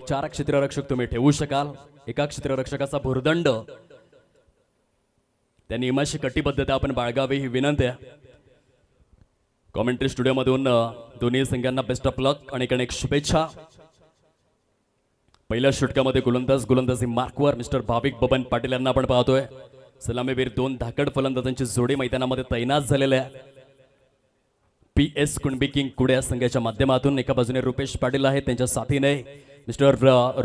4 क्षेत्ररक्षक तुम्ही ठेवू शकाल. एका क्षेत्ररक्षकाचा भुर्दंड त्या नियमाशी कटिबद्धता आपण बाळगावी ही विनंती आहे. कॉमेंट्री स्टुडिओमधून दोन्ही संघांना बेस्ट ऑफ लक आणि अनेक शुभेच्छा. पहिल्या षटकामध्ये गोलंदाजी मार्कवर मिस्टर भाविक बबन पाटील यांना आपण पाहतोय. सलामीवीर 2 धाकड फलंदाजांची जोडी मैदानामध्ये तैनात झालेल्या आहे. PS कुणबी किंग कुड्या संघाच्या माध्यमातून एका बाजूने रुपेश पाटील आहेत, त्यांच्या साथीने mister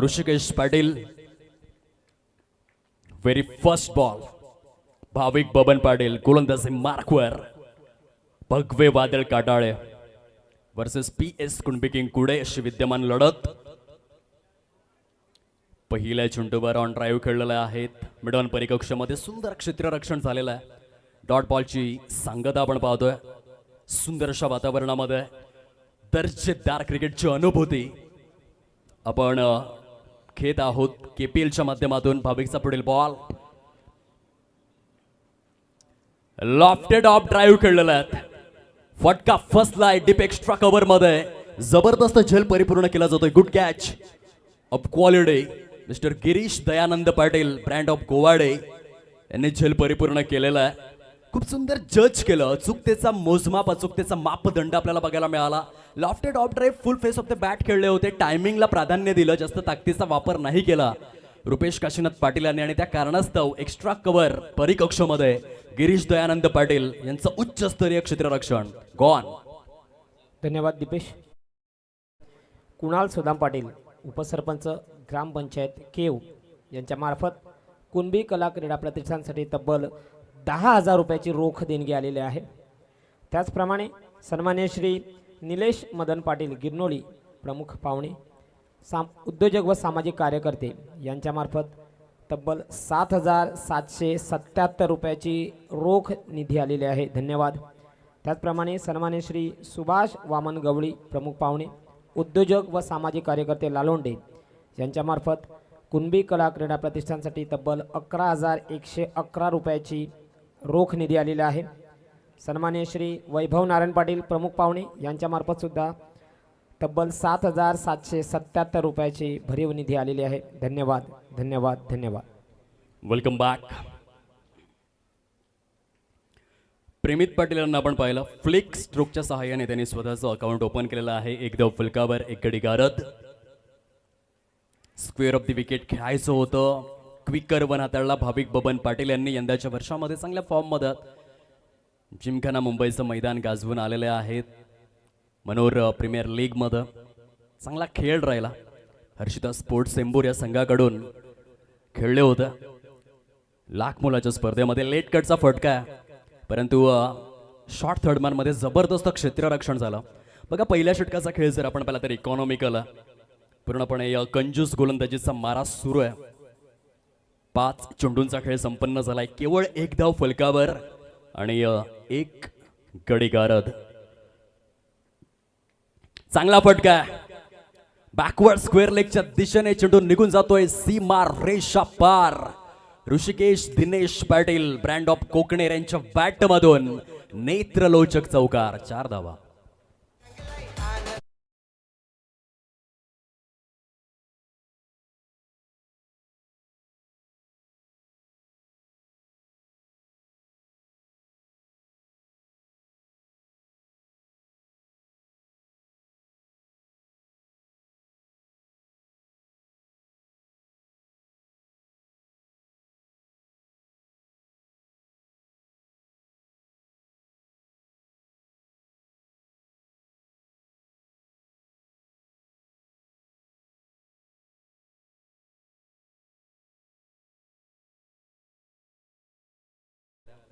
Rishikesh Patil. Very first ball भाविक बबन पाटील गोलंदाजी मार्कवर. भगवे वादळ Katale versus PS Kunbi king कुडे अशी विद्यमान लढत. पहिल्या चेंडूवर ऑन ड्राईव्ह खेळलेले आहेत. मिडॉन परिकक्षामध्ये सुंदर क्षेत्ररक्षण झालेलं आहे. डॉट बॉलची सांगता आपण पाहतोय. सुंदर अशा वातावरणामध्ये दर्जेदार क्रिकेटची अनुभूती आपण घेत आहोत. KPLच्या माध्यमातून भाविकचा पुढील बॉल लॉफ्टेड ऑफ ड्राईव्ह खेळलेला आहे. फटका फसलाय डीप एक्स्ट्रा कव्हर मध्ये. जबरदस्त झेल परिपूर्ण केला जातोय. Good catch of quality mister Girish Dayanand Patil brand of Govade यांनी झेल परिपूर्ण केलेला आहे. खूप सुंदर जज केलं. अचूकतेचा मोजमाप अचूकतेचा मापदंड आपल्याला बघायला मिळाला. Lofted of drive full face of the bat खेळले होते. टायमिंगला प्राधान्य दिलं, जास्त ताकदीचा वापर नाही केला रुपेश काशीनाथ पाटील यांनी आणि त्या कारणास्तव एक्स्ट्रा कव्हर परिकक्षामध्ये गिरीश दयानंद पाटील यांचं उच्चस्तरीय क्षेत्ररक्षण गॉन. धन्यवाद दीपेश. कुणाल सुदाम पाटील उपसरपंच ग्रामपंचायत केव यांच्या मार्फत कुणबी कला क्रीडा प्रतिष्ठानसाठी तब्बल 10,000 रुपयाची रोख देणगी आलेली आहे. त्याचप्रमाणे सन्मान्य श्री निलेश मदन पाटील गिरनोली प्रमुख पाहुणे उद्योजक व सामाजिक कार्यकर्ते यांच्यामार्फत तब्बल 7,777 रुपयाची रोख निधी आलेली आहे. धन्यवाद. त्याचप्रमाणे सन्मान्य श्री सुभाष वामन गवळी प्रमुख पाहुणे उद्योजक व सामाजिक कार्यकर्ते लालोंडे यांच्यामार्फत कुणबी कला क्रीडा प्रतिष्ठानसाठी तब्बल 11,111 रुपयाची रोख निधी आलेला आहे. सन्मान्य श्री वैभव नारायण पाटील प्रमुख पाहुणे यांच्यामार्फत सुद्धा तब्बल 7,777 रुपयाची भरीव निधी आलेली आहे. धन्यवाद धन्यवाद धन्यवाद. Welcome back. प्रेमित पाटील यांना आपण पाहिलं. फ्लिक स्ट्रोकच्या सहाय्याने त्यांनी स्वतःचं अकाउंट ओपन केलेलं आहे. एक धाव फलकावर एक गडी गारद. स्क्वेअर ऑफ द विकेट खेळायचं होतं. क्विकर वन हाताळला भाविक बबन पाटील यांनी. यंदाच्या वर्षामध्ये चांगल्या फॉर्ममध्ये जिमखाना मुंबईचं मैदान गाजवून आलेले आहेत. मनोर प्रीमियर लीगमध्ये चांगला खेळ राहिला. हर्षिता स्पोर्ट्स सेंबूर या संघाकडून खेळले होतं. लाख मोलाच्या स्पर्धेमध्ये लेट कटचा फटका आहे, परंतु शॉर्ट थर्डमॅनमध्ये जबरदस्त क्षेत्ररक्षण झालं. बघा पहिल्या षटकाचा खेळ जर आपण पाहिला तर इकॉनॉमिकल पूर्णपणे कंजूस गोलंदाजीचा मारा सुरू आहे. 5 चेंडूंचा खेळ संपन्न झालाय. केवळ एक धाव फलकावर आणि एक गडी गारद. चांगला फटका बॅकवर्ड स्क्वेअर लेगच्या दिशेने चेंडू निघून जातोय. सीमा रेषा पार. ऋषिकेश दिनेश पाटील ब्रँड ऑफ कोकणेर यांच्या बॅटमधून नेत्रलोचक चौकार. 4 धावा.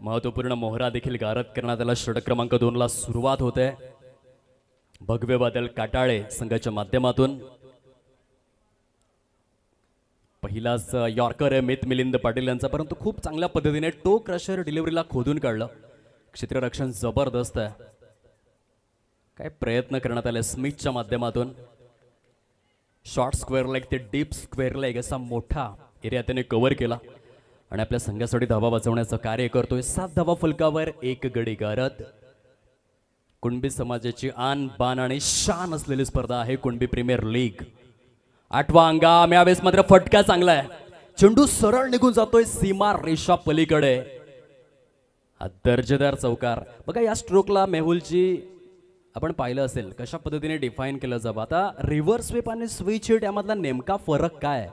महत्वपूर्ण मोहरा देखील गारद करण्यात आला. षटक क्रमांक 2 ला सुरुवात होते. भगवे वादळ काटाळे संघाच्या माध्यमातून पहिलाच यॉर्कर आहे मित मिलिंद पाटील यांचा, परंतु खूप चांगल्या पद्धतीने टो क्रशर डिलिव्हरीला खोदून काढलं. क्षेत्ररक्षण जबरदस्त आहे. काय प्रयत्न करण्यात आले स्मिथच्या माध्यमातून. शॉर्ट स्क्वेअर लेग ते डीप स्क्वेअर लेग असा मोठा एरिया त्याने कव्हर केला आणि आपल्या संघासाठी धावा वाचवण्याचं कार्य करतोय. 7 धावा फलकावर एक गडी गारद. कुणबी समाजाची आन बान आणि शान असलेली स्पर्धा आहे कुणबी प्रीमियर लीग. 8वा हंगाम, यावेळेस मात्र फटका चांगला आहे. चेंडू सरळ निघून जातोय सीमा रेषा पलीकडे. हा दर्जेदार चौकार. बघा या स्ट्रोकला मेहुलची आपण पाहिलं असेल कशा पद्धतीने डिफाईन केलं जावं. आता रिव्हर्स स्वीप आणि स्विच हिट यामधला नेमका फरक काय आहे?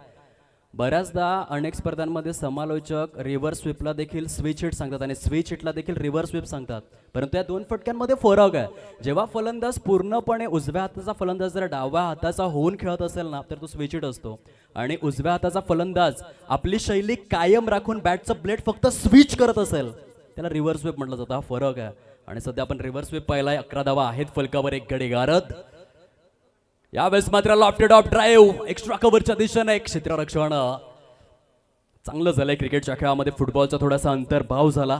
बऱ्याचदा अनेक स्पर्धांमध्ये समालोचक रिव्हर्स स्वीपला देखील स्विच हिट सांगतात आणि स्विच हिटला देखील रिव्हर्स स्वीप सांगतात, परंतु या दोन फटक्यांमध्ये फरक आहे. जेव्हा फलंदाज पूर्णपणे उजव्या हाताचा फलंदाज जर डाव्या हाताचा होऊन खेळत असेल ना, तर तो स्विच हिट असतो. आणि उजव्या हाताचा फलंदाज आपली शैली कायम राखून बॅटचं ब्लेड फक्त स्विच करत असेल, त्याला रिव्हर्स स्वीप म्हटलं जातं. हा फरक आहे. आणि सध्या आपण रिव्हर्स स्वीप पाहिलाय. 11 धावा आहेत फलकावर, 1 गडी गारद. यावेळेस मात्र लॉफ्टेड ऑफ ड्राईव्ह एक्स्ट्रा कव्हरच्या दिशेने क्षेत्ररक्षण. चांगलं झालंय क्रिकेटच्या खेळामध्ये. फुटबॉलचा थोडासा अंतर्भाव झाला.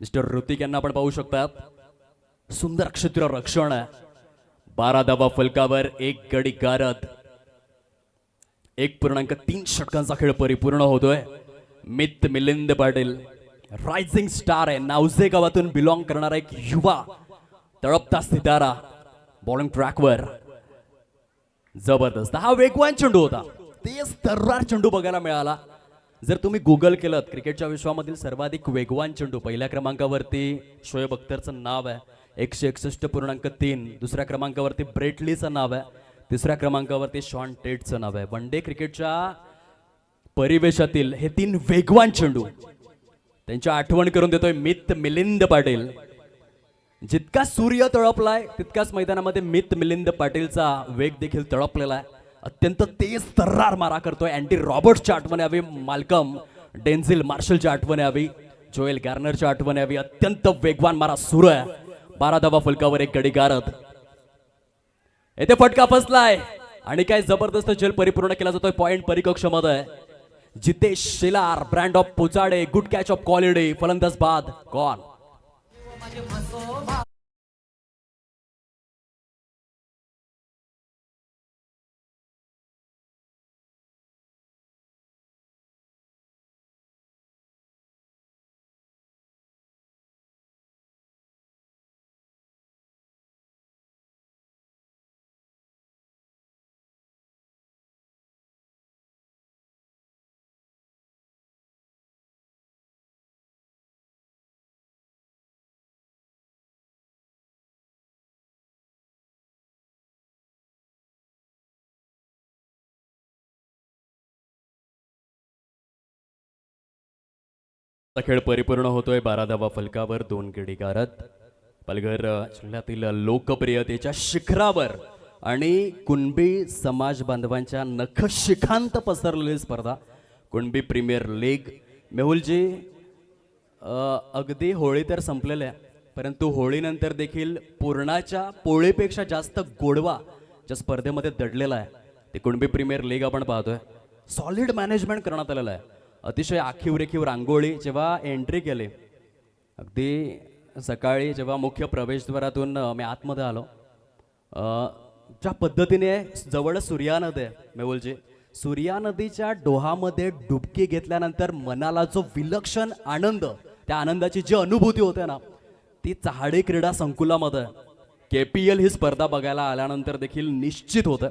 मिस्टर ऋतिक यांना आपण पाहू शकतात. सुंदर क्षेत्ररक्षण आहे. 12 धावा फलकावर, 1 गडी गारद. 1.3 षटकांचा खेळ परिपूर्ण होतोय. मित मिलिंद पाटील रायझिंग स्टार आहे. नावजे गावातून बिलॉंग करणारा एक युवा तळपता सितारा. बॉलिंग ट्रॅकवर जबरदस्त. हा वेगवान चेंडू होता. तेच तर्रार चेंडू बघायला मिळाला. जर तुम्ही गुगल केलं क्रिकेटच्या विश्वामधील सर्वाधिक वेगवान चेंडू, पहिल्या क्रमांकावरती शोएब अख्तरचं नाव आहे 161.3. दुसऱ्या क्रमांकावरती ब्रेट लीचं नाव आहे. तिसऱ्या क्रमांकावरती शॉन टेटचं नाव आहे. वन डे क्रिकेटच्या परिवेशातील हे 3 वेगवान चेंडू त्यांची आठवण करून देतोय मित मिलिंद पाटील. जितका सूर्य तळपलाय तितकाच मैदानामध्ये मित मिलिंद पाटीलचा वेग देखील तळपलेला आहे. अत्यंत तेज तर्रार मारा करतोय. अँडी रॉबर्ट्सची आठवण यावी, माल्कम डेन्झिल मार्शलची आठवण यावी, जोएल गार्नरची आठवण यावी. अत्यंत वेगवान मारा सुरू आहे. 12 धावा फलकावर, 1 गडी गारद. येथे फटका फसलाय आणि काय जबरदस्त झेल परिपूर्ण केला जातोय पॉइंट परिकक्षामध्ये. Jitesh Shelar brand of Pochade, good catch of quality. फलंदाज बाद गॉन. खेळ परिपूर्ण होतोय. 12 धावा फलकावर, 2 गडी गारद. पालघर जिल्ह्यातील लोकप्रियतेच्या शिखरावर आणि कुणबी समाज बांधवांच्या नखशिखांत पसरलेली स्पर्धा कुणबी प्रीमियर लीग. मेहुलजी, अगदी होळी तर संपलेली आहे, परंतु होळीनंतर देखील पूर्णाच्या पोळीपेक्षा जास्त गोडवा ज्या स्पर्धेमध्ये दडलेला आहे ते कुणबी प्रीमियर लीग आपण पाहतोय. सॉलिड मॅनेजमेंट करण्यात आलेलं आहे. अतिशय आखीव रेखीव रांगोळी. जेव्हा एंट्री केली अगदी सकाळी, जेव्हा मुख्य प्रवेशद्वारातून मी आतमध्ये आलो, ज्या पद्धतीने जवळ सूर्या नदी आहे मेहुलजी, सूर्या नदीच्या डोहामध्ये डुबकी घेतल्यानंतर मनाला जो विलक्षण आनंद, त्या आनंदाची जी अनुभूती होते ना, ती चहाडी क्रीडा संकुलामध्ये KPL ही स्पर्धा बघायला आल्यानंतर देखील निश्चित होतं.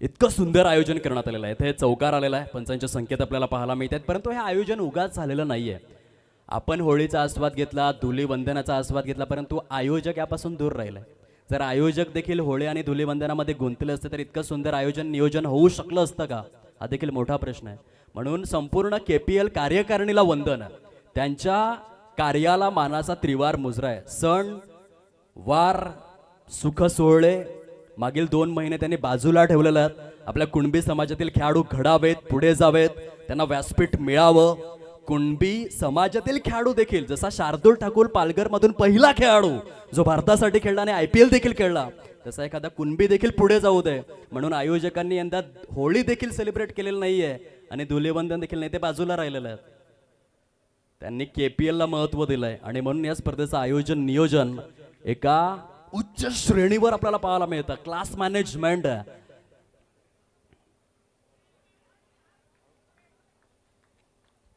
इतकं सुंदर आयोजन करण्यात आलेलं आहे. इथे चौकार आलेला आहे, पंचांचे संकेत आपल्याला पाहायला मिळतात. परंतु हे आयोजन उगाच झालेलं नाहीये. आपण होळीचा आस्वाद घेतला, धुलीवंदनाचा आस्वाद घेतला, परंतु आयोजक यापासून दूर राहिलाय. जर आयोजक देखील होळी आणि धुलीवंदनामध्ये गुंतले असते तर इतकं सुंदर आयोजन नियोजन होऊ शकलं असतं का? हा देखील मोठा प्रश्न आहे. म्हणून संपूर्ण KPL कार्यकारिणीला वंदन. त्यांच्या कार्याला मानाचा त्रिवार मुजरा आहे. सण वार सुख सोहळे मागील 2 महिने त्यांनी बाजूला ठेवलेले आहेत. आपल्या कुणबी समाजातील खेळाडू घडावेत, पुढे जावेत, त्यांना व्यासपीठ मिळावं. कुणबी समाजातील खेळाडू देखील, जसा शार्दूल ठाकूर पालघरमधून पहिला खेळाडू जो भारतासाठी खेळला आणि IPL देखील खेळला, तसा एखादा कुणबी देखील पुढे जाऊ दे. म्हणून आयोजकांनी यंदा होळी देखील सेलिब्रेट केलेली नाहीये आणि धुलीवंदन देखील नाही, ते बाजूला राहिलेलं आहे. त्यांनी KPL ला महत्व दिलंय आणि म्हणून या स्पर्धेचं आयोजन नियोजन एका उच्च श्रेणीवर आपल्याला पाहायला मिळतं. Class management.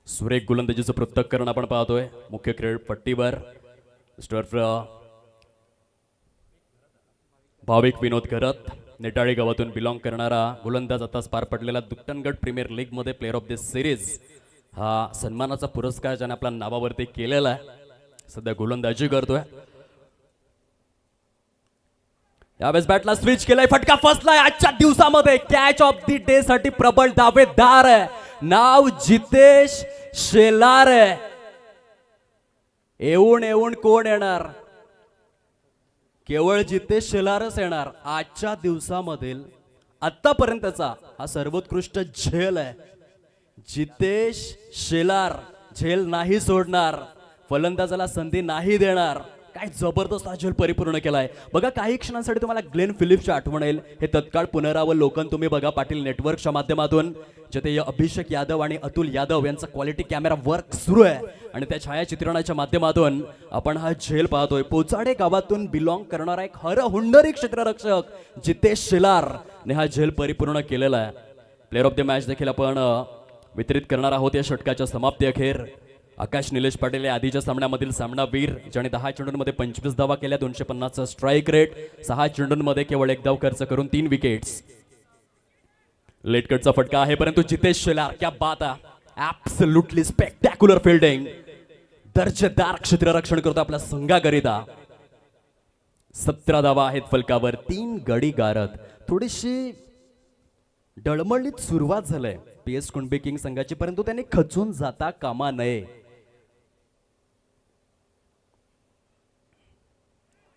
सुरेख गोलंदाजीचं पृथक्करण आपण पाहतोय मुख्य खेळपट्टीवर. मिस्टर भाविक विनोद करत नेटाळी गावातून बिलॉंग करणारा गोलंदाज आताच पार पडलेला दुट्टनगड प्रीमियर लीग मध्ये प्लेअर ऑफ द सिरीज हा सन्मानाचा पुरस्कार ज्याने आपल्या नावावरती केलेला आहे. सध्या गोलंदाजी करतोय. यावेळेस बॅटला स्विच केलाय, फटका फसलाय. आजच्या दिवसामध्ये कॅच ऑफ द डे साठी प्रबळ दावेदार आहे. नाव जितेश शेलार आहे. येऊन कोण येणार? केवळ जितेश शेलारच येणार. आजच्या दिवसामधील आतापर्यंतचा हा सर्वोत्कृष्ट झेल आहे. जितेश शेलार झेल नाही सोडणार, फलंदाजाला संधी नाही देणार. काय जबरदस्त हा झेल परिपूर्ण केलाय. बघा काही क्षणांसाठी तुम्हाला ग्लेन फिलिप्सची आठवण येईल. हे तत्काळ पुनरावलोकन तुम्ही बघा पाटील नेटवर्कच्या माध्यमातून, जिथे अभिषेक यादव आणि अतुल यादव यांचा क्वालिटी कॅमेरा वर्क सुरू आहे आणि त्या छायाचित्रणाच्या माध्यमातून आपण हा झेल पाहतोय. पोचाडे गावातून बिलॉंग करणारा एक हरहुंडरी क्षेत्ररक्षक जितेश शेलार ने हा झेल परिपूर्ण केलेला आहे. प्लेअर ऑफ द मॅच देखील आपण वितरित करणार आहोत या षटकाच्या समाप्ती अखेर. आकाश निलेश पाटील या आधीच्या सामन्यामधील सामनावीर, ज्याने 10 चेंडूंमध्ये 25 धावा केल्या, 250चा स्ट्राईक रेट, 6 चेंडूंमध्ये केवळ 1 धाव खर्च करून 3 विकेट्स. लेटकटचा फटका आहे, परंतु जितेश शेलार क्या बात आहे. ऍब्सोल्युटली स्पेक्टॅक्युलर फिल्डिंग, दर्जेदार क्षेत्ररक्षण करतो आपल्या संघाकरिता. 17 धावा आहेत फलकावर, 3 गडी गारद. थोडीशी डळमळीत सुरुवात झालंय PS कुणबी किंग संघाची, परंतु त्यांनी खचून जाता कामा नये.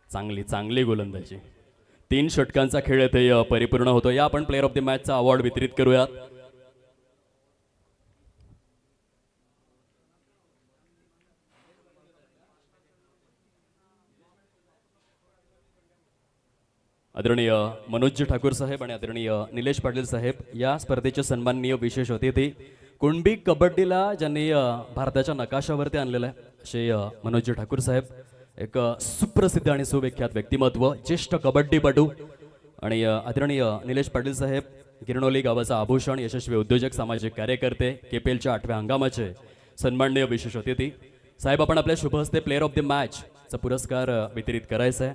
चांगली गोलंदाजी. 3 षटकांचा खेळ येथे परिपूर्ण होतो. या आपण प्लेअर ऑफ द मॅचचा अवॉर्ड वितरित करूयात. आदरणीय मनोजजी ठाकूर साहेब आणि आदरणीय निलेश पाटील साहेब या स्पर्धेचे सन्माननीय विशेष अतिथी. कुणबी कबड्डीला ज्यांनी भारताच्या नकाशावरती आणलेलं आहे असे मनोजजी ठाकूर साहेब, एक सुप्रसिद्ध आणि सुविख्यात व्यक्तिमत्व, ज्येष्ठ कबड्डीपटू. आणि आदरणीय निलेश पाटील साहेब, गिरणोली गावाचा आभूषण, यशस्वी उद्योजक, सामाजिक कार्यकर्ते, KPLच्या 8व्या हंगामाचे सन्माननीय विशेष अतिथी. साहेब आपण आपल्या शुभ हस्ते प्लेअर ऑफ द मॅच चा पुरस्कार वितरित करायचा आहे.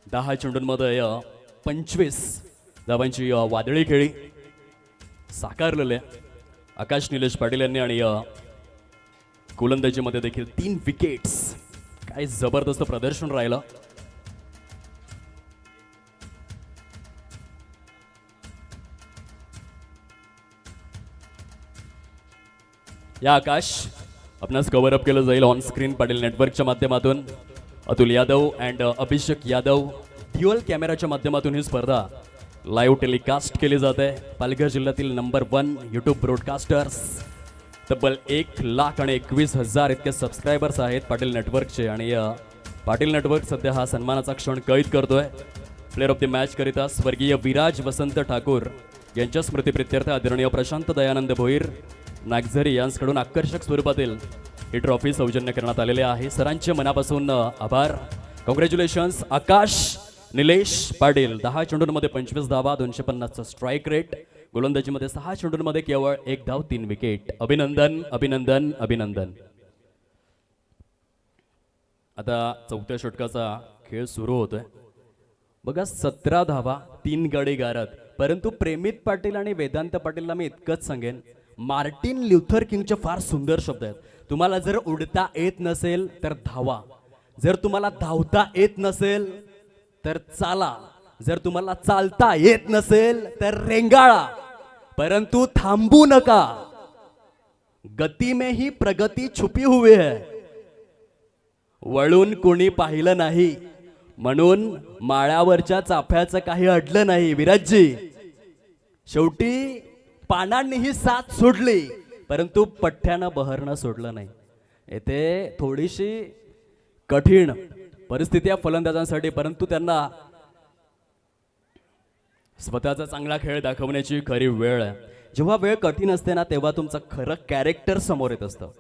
10 चेंडूंमध्ये 25 धावांची वादळी खेळी साकारलेले आकाश निलेश पाटील यांनी आणि गोलंदाजीमध्ये देखील 3 विकेट्स. काय जबरदस्त प्रदर्शन राहिलं. या आकाश आपणास कव्हर अप केलं जाईल ऑन स्क्रीन पाटील नेटवर्कच्या माध्यमातून. अतुल यादव अँड अभिषेक यादव ड्युअल कॅमेराच्या माध्यमातून ही स्पर्धा लाईव्ह टेलिकास्ट केली जाते. पालघर जिल्ह्यातील नंबर 1 यूट्यूब ब्रॉडकास्टर्स, तब्बल 1,21,000 इतके सबस्क्रायबर्स आहेत पाटील नेटवर्कचे. आणि पाटील नेटवर्क सध्या हा सन्मानाचा क्षण कैद करतोय. प्लेअर ऑफ द मॅच करिता स्वर्गीय विराज वसंत ठाकूर यांच्या स्मृतीप्रित्यर्थ आदरणीय प्रशांत दयानंद भोईर नागझरी यांच्याकडून आकर्षक स्वरूपातील ही ट्रॉफी सौजन्य करण्यात आलेले आहे. सरांचे मनापासून आभार. कॉंग्रॅच्युलेशन्स आकाश निलेश पाटील. 10 चेंडूंमध्ये 25 धावा, 250चा स्ट्राईक रेट, गोलंदाजीमध्ये 6 चेंडूंमध्ये केवळ 1 धाव, 3 विकेट. अभिनंदन अभिनंदन अभिनंदन. आता 4थ्या षटकाचा खेळ सुरू होतोय. बघा 17 धावा, 3 गडी गारद. परंतु प्रेमित पाटील आणि वेदांत पाटीलला मी इतकंच सांगेन, मार्टिन ल्युथर किंगचे फार सुंदर शब्द आहेत. तुम्हाला जर उडता येत नसेल तर धावा, जर तुम्हाला धावता येत नसेल तर चाला, जर तुम्हाला चालता येत नसेल तर रेंगाळा, परंतु थांबू नका. गती में ही प्रगती छुपी हुई है. वळून कोणी पाहिलं नाही म्हणून माळ्यावरच्या चाफ्याचं काही अडलं नाही. विराजजी, शेवटी पानांनी ही साथ सोडली परंतु पठ्ठ्यानं बहरणं सोडलं नाही. येथे थोडीशी कठीण परिस्थिती आहे फलंदाजांसाठी, परंतु त्यांना स्वतःचा चांगला खेळ दाखवण्याची खरी वेळ आहे. जेव्हा वेळ कठीण असते ना तेव्हा तुमचं खरं कॅरेक्टर समोर येत असतं.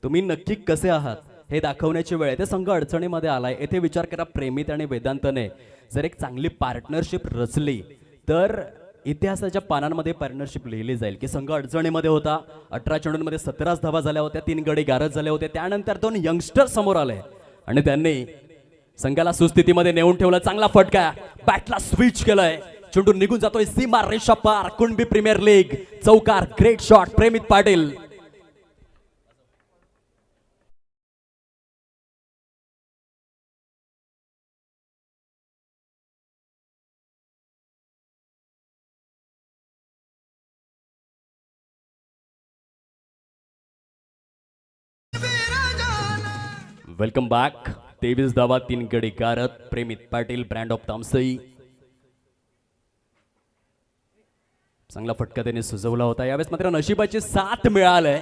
तुम्ही नक्की कसे आहात हे दाखवण्याची वेळ आहे. ते संघ अडचणीमध्ये आलाय. येथे विचार करा, प्रेमित आणि वेदांतने जर एक चांगली पार्टनरशिप रचली तर इतिहासाच्या पानांमध्ये पार्टनरशिप लिहिली जाईल की संघ अडचणीमध्ये होता. 18 चेंडूंमध्ये 17 धावा झाल्या होत्या, 3 गडी गारद झाले होते. त्यानंतर 2 यंगस्टर समोर आले आणि त्यांनी संघाला सुस्थितीमध्ये नेऊन ठेवलं. चांगला फटका, बॅटला स्विच केलंय, चेंडू निघून जातोय सीमा रेषा पार. कुणबी प्रीमियर लीग चौकार, great shot Premit Patil. Welcome back. 23 धावा 3 गडी कारत प्रेमित पाटील ब्रँड ऑफ तामसई. चांगला फटका त्याने सुचवला होता. यावेळेस मात्र नशिबाची साथ मिळालंय.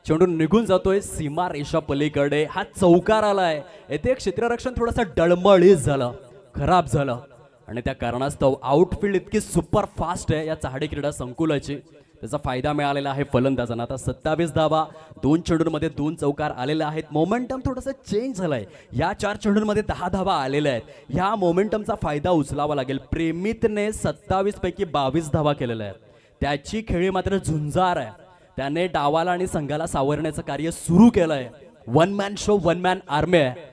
चेंडू निघून जातोय सीमा रेषा पलीकडे. हा चौकार आलाय. येथे क्षेत्ररक्षण थोडंसं डळमळीत झालं, खराब झालं आणि त्या कारणास्तव आउटफील्ड इतकी सुपर फास्ट आहे या चहाडी क्रीडा संकुलाची. त्याचा फायदा मिळालेला आहे फलंदाजांना. आता 27 धावा 2 चेंडूंमध्ये 2 चौकार आलेले आहेत. मोमेंटम थोडंसं चेंज झालंय. या 4 चेंडूंमध्ये 10 धावा आलेल्या आहेत. ह्या मोमेंटमचा फायदा उचलावा लागेल. प्रेमितने 27 पैकी 22 धावा केलेल्या आहेत. त्याची खेळी मात्र झुंजार आहे. त्याने डावाला आणि संघाला सावरण्याचं कार्य सुरू केलंय. One man show, one man army आहे.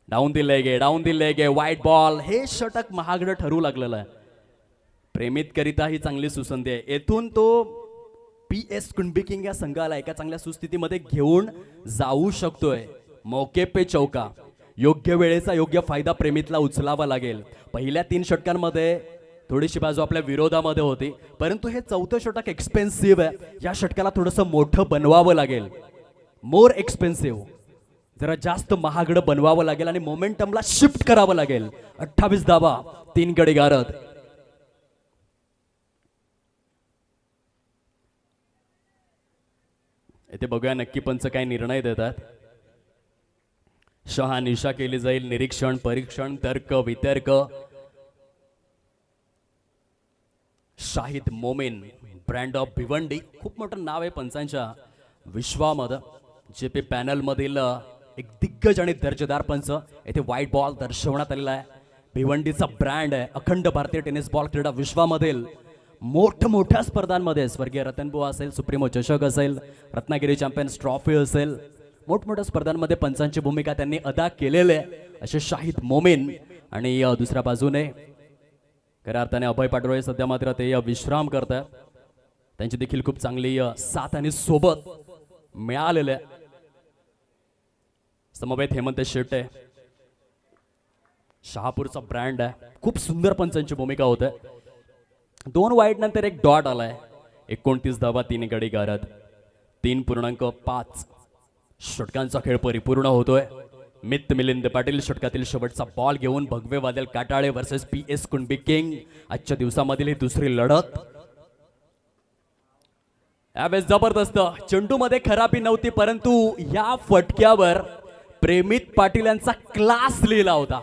डाऊन दिले गे वाईट बॉल. हे षटक महागडं ठरू लागलेलं आहे. प्रेमित करिता ही चांगली सुसंधी आहे. येथून तो PS कुणबी किंग या संघाला एका चांगल्या सुस्थितीमध्ये घेऊन जाऊ शकतोय. मौके पे चौका. योग्य वेळेचा योग्य फायदा प्रेमितला उचलावा लागेल. पहिल्या 3 षटकांमध्ये थोडीशी बाजू आपल्या विरोधामध्ये होती, परंतु हे चौथं षटक एक्सपेन्सिव्ह आहे. या षटकाला थोडंसं मोठं बनवावं लागेल. मोर एक्सपेन्सिव्ह, जरा जास्त महागडं बनवावं लागेल आणि मोमेंटमला शिफ्ट करावं लागेल. 28 धावा 3 गडी गारद. इथे बघूया नक्की पंच काय निर्णय देतात. शहानिशा केली जाईल. निरीक्षण, परीक्षण, तर्क वितर्क. Shahid Momin brand of Bhiwandi. खूप मोठं नाव आहे पंचांच्या विश्वामध्ये. JP पॅनल मधील एक दिग्गज आणि दर्जेदार पंच. येथे व्हाईट बॉल दर्शवण्यात आलेला आहे. भिवंडीचा ब्रँड आहे. अखंड भारतीय टेनिस बॉल क्रीडा विश्वामधील मोठ्या स्पर्धांमध्ये स्वर्गीय रतनबुवा असेल, सुप्रीमो चषक असेल, रत्नागिरी चॅम्पियन्स ट्रॉफी असेल, मोठमोठ्या स्पर्धांमध्ये पंचांची भूमिका त्यांनी अदा केलेली आहे असे शाहिद मोमीन. आणि दुसऱ्या बाजूने खऱ्या अर्थाने अभय पाटोळे सध्या मात्र ते विश्राम करतात. त्यांची देखील खूप चांगली साथ आणि सोबत मिळालेले आहे. समवेत हेमंत शेट्टे, शहापूरचा ब्रँड आहे. खूप सुंदर पंचांची भूमिका होते. 2 वाईट नंतर 1 डॉट आलाय. 29 धावा 3 गडी गारद. 3.5 षटकांचा खेळ परिपूर्ण होतोय. मिलिंद पाटील षटकातील शेवटचा बॉल घेऊन भगवे वादळ Katale versus PS Kunbi king. आजच्या दिवसामधील ही दुसरी लढत. यावेळेस जबरदस्त चेंडूमध्ये खराबी नव्हती, परंतु या फटक्यावर प्रेमित पाटील यांचा क्लास लिहिला होता.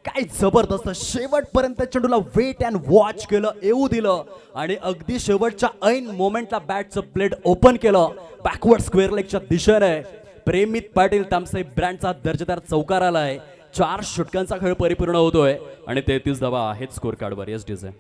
काय जबरदस्त शेवटपर्यंत चेंडूला वेट अँड वॉच केलं, येऊ दिलं आणि अगदी शेवटच्या ऐन मोमेंटला बॅटचं ब्लेड ओपन केलं. बॅकवर्ड स्क्वेअर लेगच्या दिशेने प्रेमित पाटील तामसाई ब्रँडचा दर्जेदार चौकार आलाय. 4 षटकांचा खेळ परिपूर्ण होतोय आणि 33 धावा आहेत स्कोर कार्डवर. एस डीचे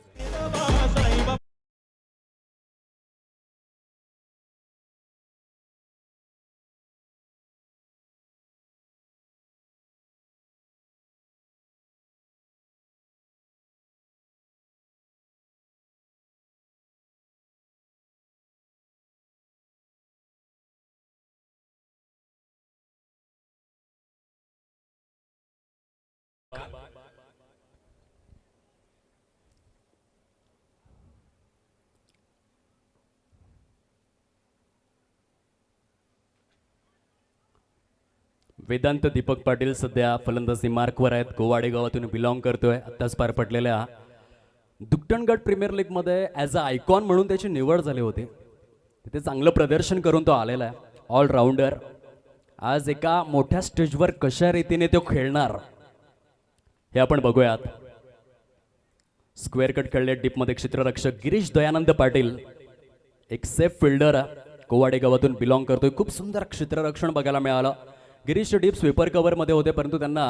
वेदांत दीपक पाटील सध्या फलंदाजी मार्कवर आहेत. गोवाडे गावातून बिलॉंग करतोय. आत्ताच पार पडलेल्या दुकटणगड प्रीमियर लीग मध्ये ॲज अ आयकॉन म्हणून त्याची निवड झाली होती. तिथे चांगलं प्रदर्शन करून तो आलेला आहे. ऑलराऊंडर. आज एका मोठ्या स्टेजवर कशा रीतीने तो खेळणार हे आपण बघूयात. स्क्वेअर कट खेळले डीपमध्ये क्षेत्ररक्षक गिरीश दयानंद पाटील. एक सेफ फिल्डर गोवाडे गावातून बिलॉंग करतोय. खूप सुंदर क्षेत्ररक्षण बघायला मिळालं. गिरीश डीप स्वीपर कव्हरमध्ये होते, परंतु त्यांना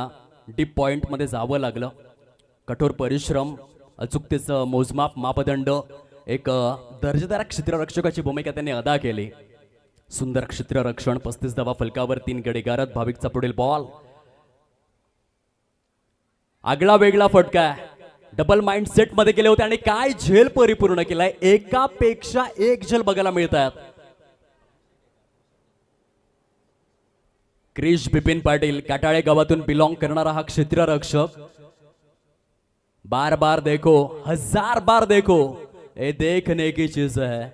डीप पॉइंटमध्ये जावं लागलं. कठोर परिश्रम, अचूकतेचं मोजमाप, मापदंड, एक दर्जेदार क्षेत्ररक्षकाची भूमिका त्यांनी अदा केली. सुंदर क्षेत्ररक्षण. 35 धावा फलकावर 3 गडी गारद. भाविकचा पुढील बॉल आगळा वेगळा फटका आहे. डबल माइंड सेट मध्ये केले होते आणि काय झेल परिपूर्ण केलाय. एकापेक्षा एक झेल बघायला मिळतात. क्रिश बिपिन पाटील काटाळे गावातून बिलॉंग करणारा हा क्षेत्ररक्षक. बार बार देखो, हजार बार देखो, ये देखने की चीज है.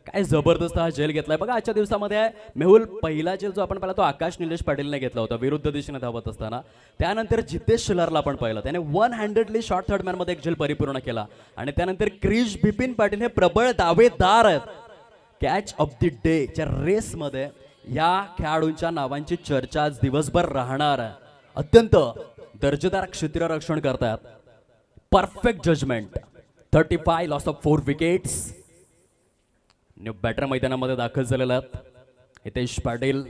काय जबरदस्त हा झेल घेतलाय बघा. आजच्या दिवसामध्ये मेहुल पहिला झेल जो आपण पाहिला तो आकाश निलेश पाटीलने घेतला होता विरुद्ध दिशेने धावत असताना. त्यानंतर जितेश शिलारला आपण पाहिलं, त्याने 100ली शॉर्ट थर्ड मॅन मध्ये एक झेल परिपूर्ण केला. आणि त्यानंतर क्रिश बिपिन पाटील हे प्रबळ दावेदार आहेत. कॅच ऑफ द डे च्या रेस मध्ये या खेळाडूंच्या नावांची चर्चा आज दिवसभर राहणार आहे. अत्यंत दर्जेदार क्षेत्ररक्षण करतात. Perfect judgement. 35 loss of 4 wickets. New batter मैदानामध्ये दाखल झालेला आहेत हितेश पाटील.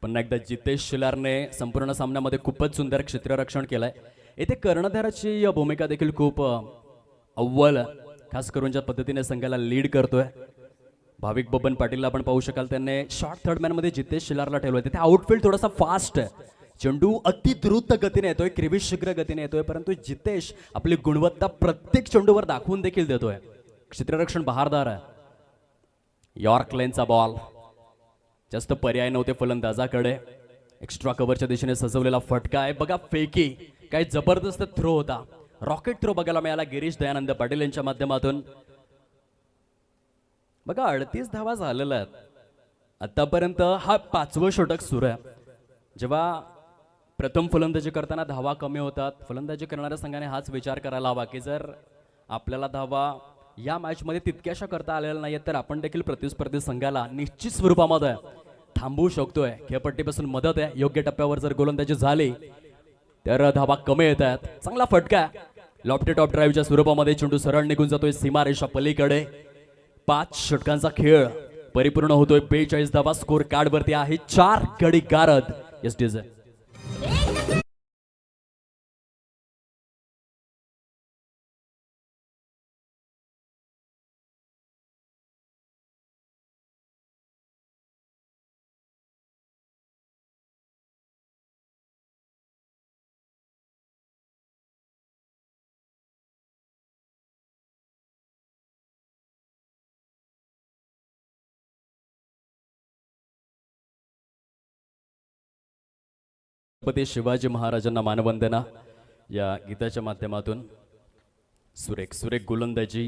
पुन्हा एकदा जितेश शिलारने संपूर्ण सामन्यामध्ये खूपच सुंदर क्षेत्ररक्षण केलंय. येथे कर्णधाराची भूमिका देखील खूप अव्वल, खास करून ज्या पद्धतीने संघाला लीड करतोय. भाविक बबन पाटीलला आपण पाहू शकाल, त्यांनी शॉर्ट थर्ड मॅन मध्ये जितेश शिलारला ठेवलंय. तिथे आउटफील्ड थोडासा फास्ट आहे. चेंडू अति द्रुत गतीने येतोय, क्रिविश शीघ्र गतीने येतोय, परंतु जितेश आपली गुणवत्ता प्रत्येक चेंडूवर दाखवून देखील देतोय. क्षेत्ररक्षण बहारदार आहे. यॉर्क लेनचा बॉल, जास्त पर्याय नव्हते फलंदाजाकडे. एक्स्ट्रा कव्हरच्या दिशेने सजवलेला फटका आहे बघा. फेकी काय जबरदस्त थ्रो होता. रॉकेट थ्रो बघायला मिळाला गिरीश दयानंद पाटील यांच्या माध्यमातून. बघा 38 धावा झालेल्या आहेत आतापर्यंत. हा 5वं षटक सुरू आहे. जेव्हा प्रथम फलंदाजी करताना धावा कमी होतात, फलंदाजी करणाऱ्या संघाने हाच विचार करायला हवा की जर आपल्याला धावा या मॅचमध्ये तितक्याशा करता आलेल्या नाहीत तर आपण देखील प्रतिस्पर्धी संघाला निश्चित स्वरूपामध्ये थांबवू शकतोय. खेळपट्टीपासून मदत आहे. योग्य टप्प्यावर जर गोलंदाजी झाली तर धावा कमी येत आहेत. चांगला फटका लॉफ्टी टॉप ड्राईव्हच्या स्वरूपामध्ये. चेंडू सरळ निघून जातोय सीमारेषा पलीकडे. 5 षटकांचा खेळ परिपूर्ण होतोय. 42 धावा स्कोर कार्ड वरती आहे. 4 गडी गारद एसटीज. छत्रपती शिवाजी महाराजांना मानवंदना या गीताच्या माध्यमातून. सुरेख सुरेख गोलंदाजी.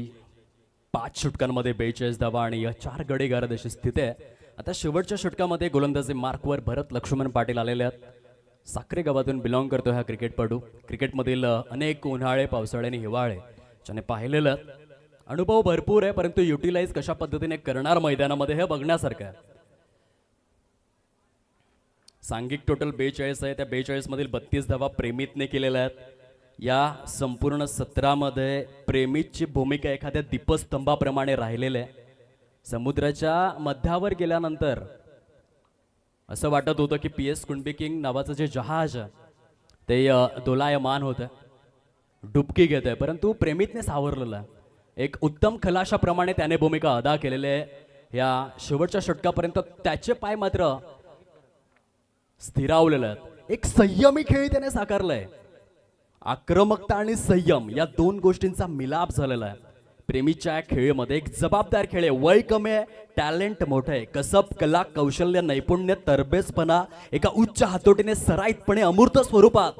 5 षटकांमध्ये 42 धावा आणि 4 गडी गारद अशी स्थिती आहे. आता शेवटच्या षटकामध्ये गोलंदाजी मार्कवर भरत लक्ष्मण पाटील आलेले आहेत. साक्रे गावातून बिलॉंग करतो हा क्रिकेटपटू. क्रिकेटमधील अनेक उन्हाळे, पावसाळे आणि हिवाळे ज्याने पाहिलेलं. अनुभव भरपूर आहे, परंतु युटिलाइज कशा पद्धतीने करणार मैदानामध्ये हे बघण्यासारखं आहे. सांघिक टोटल 42 आहे. त्या 42 मधील 32 धावा प्रेमितने केलेल्या आहेत. या संपूर्ण सत्रामध्ये प्रेमितची भूमिका एखाद्या दीपस्तंभाप्रमाणे राहिलेली आहे. समुद्राच्या मध्यावर गेल्यानंतर असं वाटत होतं की PS कुणबी किंग नावाचं जे जहाज ते दोलायमान होतं, डुबकी घेत आहे, परंतु प्रेमितने सावरलेलं आहे. एक उत्तम खलाशाप्रमाणे त्याने भूमिका अदा केलेली आहे. या शेवटच्या षटकापर्यंत त्याचे पाय मात्र स्थिरावलेलं आहेत. एक संयमी खेळ त्याने साकारलाय. आक्रमकता आणि संयम या 2 गोष्टींचा मिलाप झालेला आहे. प्रेमीच्या खेळीमध्ये एक जबाबदार खेळ आहे. वय कमी आहे, टॅलेंट मोठं आहे. कसब, कला, कौशल्य, नैपुण्य, तरबेजपणा एका उच्च हातोटीने सराईतपणे अमूर्त स्वरूपात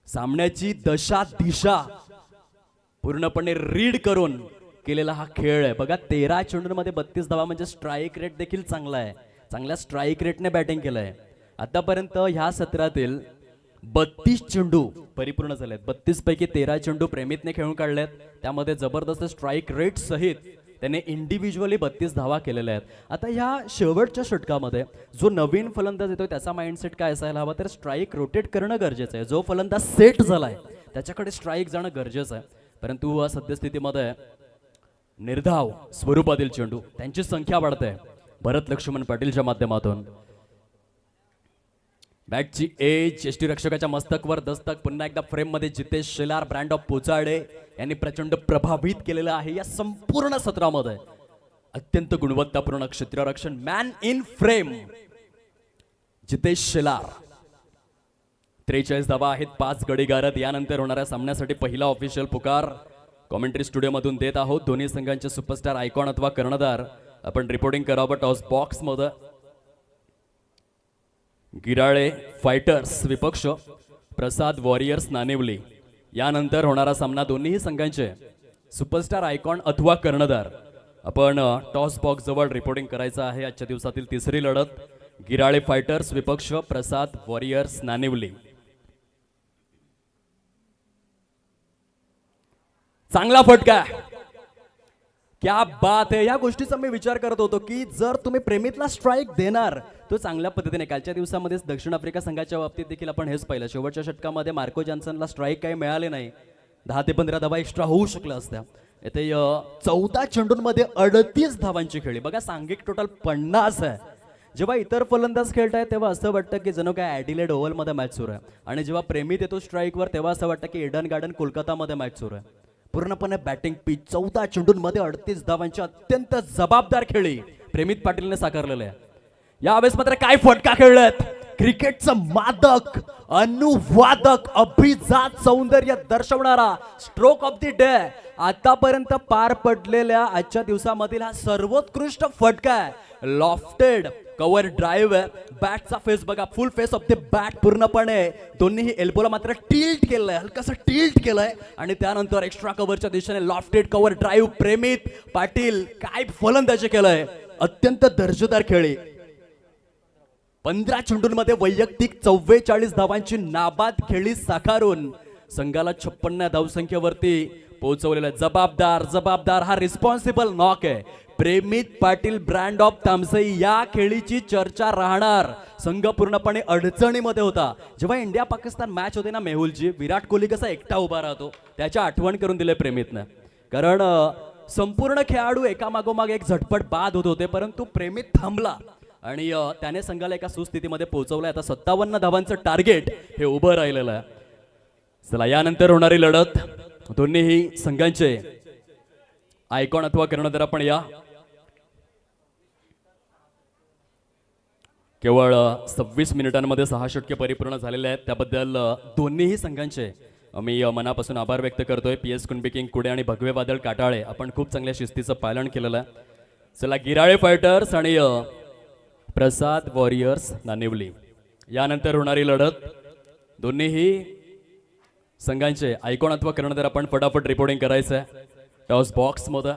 सामन्याची दशा दिशा पूर्णपणे रीड करून केलेला हा खेळ आहे. बघा 13 चेंडूंमध्ये 32 धावा म्हणजे स्ट्राईक रेट देखील चांगला आहे. चांगल्या स्ट्राईक रेटने बॅटिंग केलंय. आतापर्यंत ह्या सत्रातील 32 चेंडू परिपूर्ण झालेत. 32 पैकी 13 चेंडू प्रेमितने खेळून काढलेत. त्यामध्ये जबरदस्त स्ट्राईक रेट सहित त्याने इंडिव्हिज्युअली 32 धावा केलेल्या आहेत. आता ह्या शेवटच्या षटकामध्ये जो नवीन फलंदाज येतो त्याचा माइंडसेट काय असायला हवा, तर स्ट्राईक रोटेट करणं गरजेचं आहे. जो फलंदाज सेट झालाय त्याच्याकडे स्ट्राईक जाणं गरजेचं आहे. परंतु सद्यस्थितीमध्ये निर्धाव स्वरूपातील चेंडू त्यांची संख्या वाढते. भरत लक्ष्मण पाटीलच्या माध्यमातून बॅटची एज यष्टीरक्षकाच्या मस्तकवर दस्तक. पुन्हा एकदा फ्रेम मध्ये जितेश शिलार, ब्रँड ऑफ पोचाडे यांनी प्रचंड प्रभावित केलेलं आहे. या संपूर्ण सत्रामध्ये अत्यंत गुणवत्तापूर्ण क्षेत्ररक्षण. Man in frame. Jitesh Shelar 43 धावा आहेत, 5 गडी गारद. यानंतर होणाऱ्या सामन्यासाठी पहिला ऑफिशियल पुकार कॉमेंट्री स्टुडिओमधून देत आहोत. दोन्ही संघांचे सुपरस्टार आयकॉन अथवा कर्णधार आपण रिपोर्टिंग करावं टॉस बॉक्स मध्ये. गिराळे फायटर्स विपक्ष, प्रसाद वॉरियर्स नानिवली. यानंतर होणारा सामना दोन्ही संघांचे सुपरस्टार आयकॉन अथवा कर्णधार आपण टॉस बॉक्स जवळ रिपोर्टिंग करायचं आहे. आजच्या दिवसातील तिसरी लढत गिराळे फायटर्स विपक्ष, प्रसाद वॉरियर्स नानिवली. चांगला फटका, क्या बात आहे. या गोष्टीचा मी विचार करत होतो की जर तुम्ही प्रेमितला स्ट्राईक देणार तो चांगल्या पद्धतीने. कालच्या दिवसामध्येच दक्षिण आफ्रिका संघाच्या बाबतीत देखील आपण हेच पाहिलं. शेवटच्या षटकामध्ये मार्को जॉन्सनला स्ट्राईक काही मिळाले नाही. 10 ते 15 धावा एक्स्ट्रा होऊ शकल्या असत्या. येथे 14 चेंडूंमध्ये 38 धावांची खेळी. बघा सांघिक टोटल 50 आहे. जेव्हा इतर फलंदाज खेळत आहेत तेव्हा असं वाटतं की जणू काय ॲडिलेड ओव्हलमध्ये मॅच सुरू आहे, आणि जेव्हा प्रेमित येतो स्ट्राईकवर तेव्हा असं वाटतं की एडन गार्डन कोलकातामध्ये मॅच सुरू आहे. पूर्णपणे बॅटिंग पिच, 14 चेंडूंमध्ये 38 धावांची अत्यंत जबाबदार खेळी प्रेमित पाटीलने साकारलेलं आहे. यावेळेस मात्र काय फटका खेळलेत. क्रिकेटचं मादक, अनुवादक, अभिजात सौंदर्य दर्शवणारा स्ट्रोक ऑफ द डे आतापर्यंत पार पडलेल्या आजच्या दिवसामधील हा सर्वोत्कृष्ट फटका आहे. लॉफ्टेड कव्हर ड्राईव्ह आहे. बॅटचा फेस बघा, फुल फेस ऑफ द बॅट पूर्णपणे दोन्ही एल्बोला मात्र टिल्ट केलंय, हलकसं टिल्ट केलंय, आणि त्यानंतर एक्स्ट्रा कव्हरच्या दिशेने लॉफ्टेड कव्हर ड्राईव्ह. प्रेमित पाटील काय फलंदाजी केलंय, अत्यंत दर्जेदार खेळी. 15 चेंडूंमध्ये वैयक्तिक 44 धावांची नाबाद खेळी साकारून संघाला 56 धावसंख्येवरती पोहोचवलेला जबाबदार हा रिस्पॉन्सिबल नॉक आहे. प्रेमित पाटील ब्रँड ऑफ तामसई या खेळीची चर्चा राहणार. संघ पूर्णपणे अडचणीमध्ये होता. जेव्हा इंडिया पाकिस्तान मॅच होते ना मेहुलजी, विराट कोहली कसा एकटा उभा राहतो त्याच्या आठवण करून दिले प्रेमितनं. कारण संपूर्ण खेळाडू एकामागोमाग एक झटपट बाद होत होते, परंतु प्रेमित थांबला आणि त्याने संघाला एका सुस्थितीमध्ये पोहोचवलं. आता 57 धावांचं टार्गेट हे उभं राहिलेलं आहे. चला यानंतर होणारी लढत दोन्हीही संघांचे आयकॉन अथवा कर्णधार आपण या. केवळ 26 मिनिटांमध्ये 6 षटके परिपूर्ण झालेले आहेत. त्याबद्दल दोन्हीही संघांचे मी मनापासून आभार व्यक्त करतोय. PS कुणबी किंग कुडे आणि भगवे वादळ काटाळे आपण खूप चांगल्या शिस्तीचं पालन केलेलं आहे. चला गिराळे फायटर्स आणि प्रसाद वॉरियर्स नानिवली यानंतर होणारी लढत दोन्हीही संघांचे आयकॉन अथवा कर्णधार आपण फटाफट रिपोर्टिंग करायचं आहे टॉस बॉक्स मध्ये.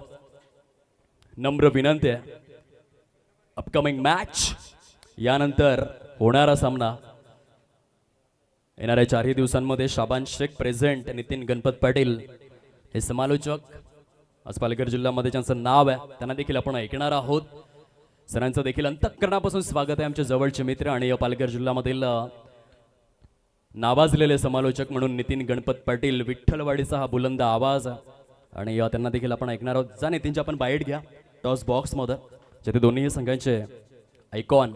नम्र विनंती आहे, अपकमिंग मॅच यानंतर होणारा सामना येणाऱ्या 4 दिवसांमध्ये. शाबान शेख प्रेझेंट, नितीन गणपत पाटील हे समालोचक आज पालघर जिल्ह्यामध्ये ज्यांचं नाव आहे त्यांना देखील आपण ऐकणार आहोत. सरांचं देखील अंतःकरणापासून स्वागत आहे. आमचे जवळचे मित्र आणि पालघर जिल्ह्यामधील नावाजलेले समालोचक म्हणून नितीन गणपत पाटील, विठ्ठलवाडीचा हा बुलंद आवाज, आणि त्यांना देखील आपण ऐकणार आहोत. जा नितीनची आपण बाईट घ्या टॉस बॉक्स मध्ये, जिथे दोन्ही संघांचे आयकॉन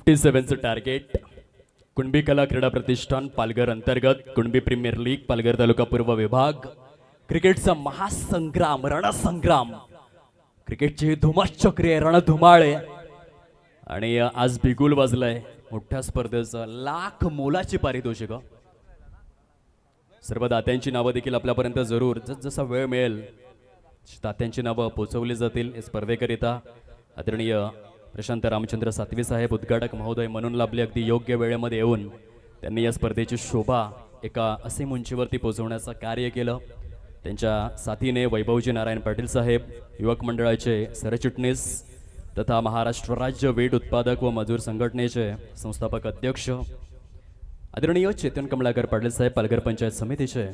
चं टार्गेट. कुणबी कला क्रीडा प्रतिष्ठान पालघर अंतर्गत कुणबी प्रीमियर लीग पालघर तालुका पूर्व विभाग. क्रिकेटचा महासंग्राम, रणसंग्राम, क्रिकेटची धुमश्चक्रिय रणधुमाळे, आणि आज बिगुल वाजलाय मोठ्या स्पर्धेचं. लाख मोलाची पारितोषिक. सर्व दात्यांची नावं देखील आपल्यापर्यंत जरूर जसा वेळ मिळेल दात्यांची नावं पोहोचवली जातील. या स्पर्धेकरिता आदरणीय प्रशांत रामचंद्र सातवी साहेब उद्घाटक महोदय म्हणून लाभले. अगदी योग्य वेळेमध्ये येऊन त्यांनी या स्पर्धेची शोभा एका असीम उंचीवरती पोहोचवण्याचं कार्य केलं. त्यांच्या साथीने वैभवजी नारायण पाटील साहेब, युवक मंडळाचे सरचिटणीस तथा महाराष्ट्र राज्य वीट उत्पादक व मजूर संघटनेचे संस्थापक अध्यक्ष आदरणीय चेतन कमलाकर पाटील साहेब, पालघर पंचायत समितीचे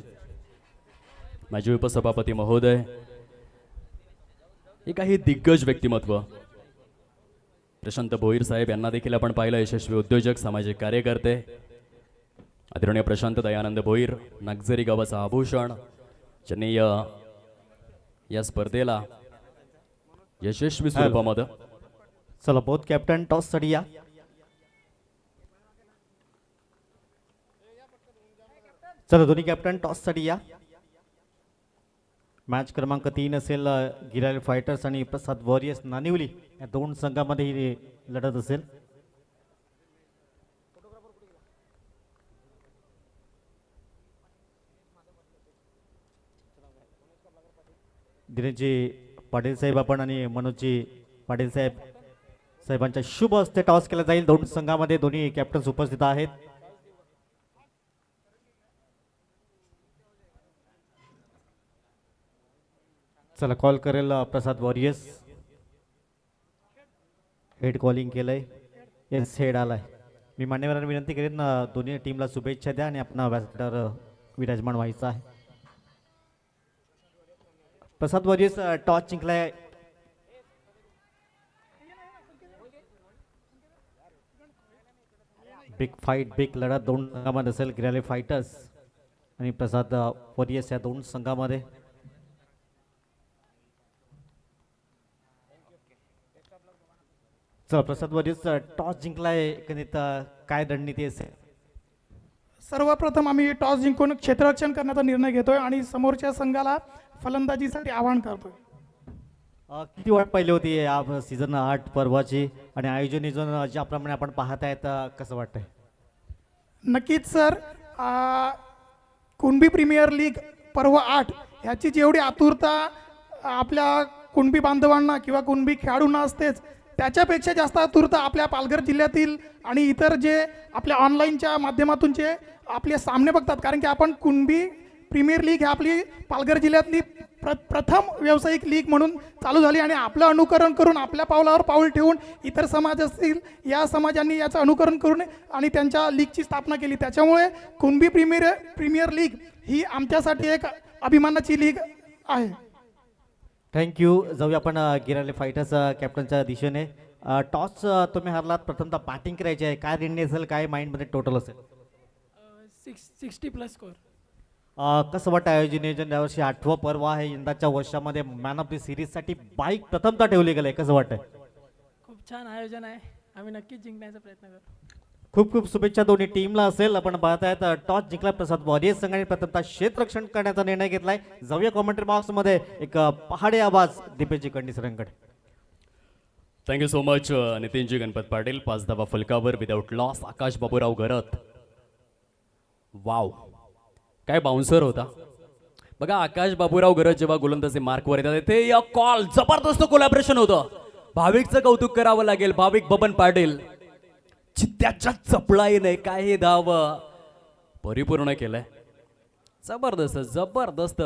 माजी उपसभापती महोदय, हे काही दिग्गज व्यक्तिमत्व, प्रशांत भोईर साहेब यांना देखील आपण पाहिलं, यशस्वी उद्योजक, सामाजिक कार्यकर्ते, आदरणीय प्रशांत दयानंद भोईर, नागझरी गावाचा आभूषण, ज्यांनी या स्पर्धेला यशस्वी स्वरूपामध्ये. चला बोथ कॅप्टन टॉस साठी या. चला दोन्ही कॅप्टन टॉस साठी या. मॅच क्रमांक 3 असेल गिराल फायटर्स आणि प्रसाद वॉरियर्स नानिवली या दोन संघामध्ये ही लढत असेल. दिनेशजी पाटील साहेब आपण आणि मनोजजी पाटील साहेबांच्या शुभ हस्ते टॉस केला जाईल. दोन संघामध्ये दोन्ही कॅप्टन्स उपस्थित आहेत. चला कॉल करेल प्रसाद वॉरियर्स. हेड कॉलिंग केलंय. येस हेड आलाय. मी मान्यवरांना विनंती करेन दोन्ही टीमला शुभेच्छा द्या आणि आपला व्यासपीठावर विराजमान व्हायचा आहे. प्रसाद वॉरियर्स टॉस जिंकलाय. बिग फाईट, बिग लढत दोन संघामध्ये असेल. गिराले फायटर्स आणि प्रसाद वॉरियर्स या दोन संघामध्ये. चला प्रसाद वॉरियर्स टॉस जिंकलाय. एकंदरीत काय रणनीती असेल? सर्वप्रथम आम्ही टॉस जिंकून क्षेत्ररक्षण करण्याचा निर्णय घेतोय आणि समोरच्या संघाला फलंदाजीसाठी आवाहन करतोय. किती वाट पाहिली होती या सीझन 8 पर्वाची आणि आयोजन नियोजन ज्याप्रमाणे आपण पाहत आहेत कसं वाटतंय? नक्कीच सर, कुणबी प्रीमियर लीग पर्व 8 ह्याची जेवढी आतुरता आपल्या कुणबी बांधवांना किंवा कुणबी खेळाडूंना असतेच, त्याच्यापेक्षा जास्त आतुरता आपल्या पालघर जिल्ह्यातील आणि इतर जे आपल्या ऑनलाईनच्या माध्यमातून जे आपले सामने बघतात. कारण की आपण कुणबी प्रीमियर लीग ही आपली पालघर जिल्ह्यातली प्रथम व्यावसायिक लीग म्हणून चालू झाली आणि आपलं अनुकरण करून, आपल्या पावलावर पाऊल ठेवून इतर समाज असतील या समाजांनी याचं अनुकरण करून आणि त्यांच्या लीगची स्थापना केली. त्याच्यामुळे कुणबी प्रीमियर लीग ही आमच्यासाठी एक अभिमानाची लीग आहे. थँक्यू. जाऊया आपण गिराले फायटर्स कॅप्टनच्या दिशेने. टॉस तुम्ही हरलात, प्रथमतः बॅटिंग करायची आहे. काय निर्णय असेल, काय माइंडमध्ये टोटल असेल? 60+ स्कोअर. कसं वाटतं आयोजन नियोजन? यावर्षी 8वं पर्व आहे. यंदाच्या वर्षामध्ये मॅन ऑफ द सिरीजसाठी बाईक प्रथमतः ठेवली गेलं. कसं वाटतंय? खूप छान आयोजन आहे. आम्ही नक्कीच जिंकण्याचा प्रयत्न करू. खूप खूप शुभेच्छा दोन्ही टीमला असेल. आपण पाहत आहेत टॉस जिंकला प्रसाद वॉरियर्स संघाने, प्रथमतः क्षेत्ररक्षण करण्याचा निर्णय घेतलाय. जाऊया कॉमेंट्री बॉक्समध्ये. एक पहाडे आवाज दीपेशजी कंडी सरांकडे. Thank you so much Nitinji Ganpat Patil. 5 धावा फलकावर विदाऊट लॉस. आकाश बाबूराव गरत. वाव, काय बाउन्सर होता बघा. आकाश बाबूराव गरज जेव्हा गोलंदाजी मार्कवर येतात ते या कॉल जबरदस्त कोलॅबरेशन होतं. भाविकचं कौतुक करावं लागेल. भाविक बबन पाटील चित्त्याच्या चपळाईने काय हे धाव परिपूर्ण केलंय. जबरदस्त जबरदस्त.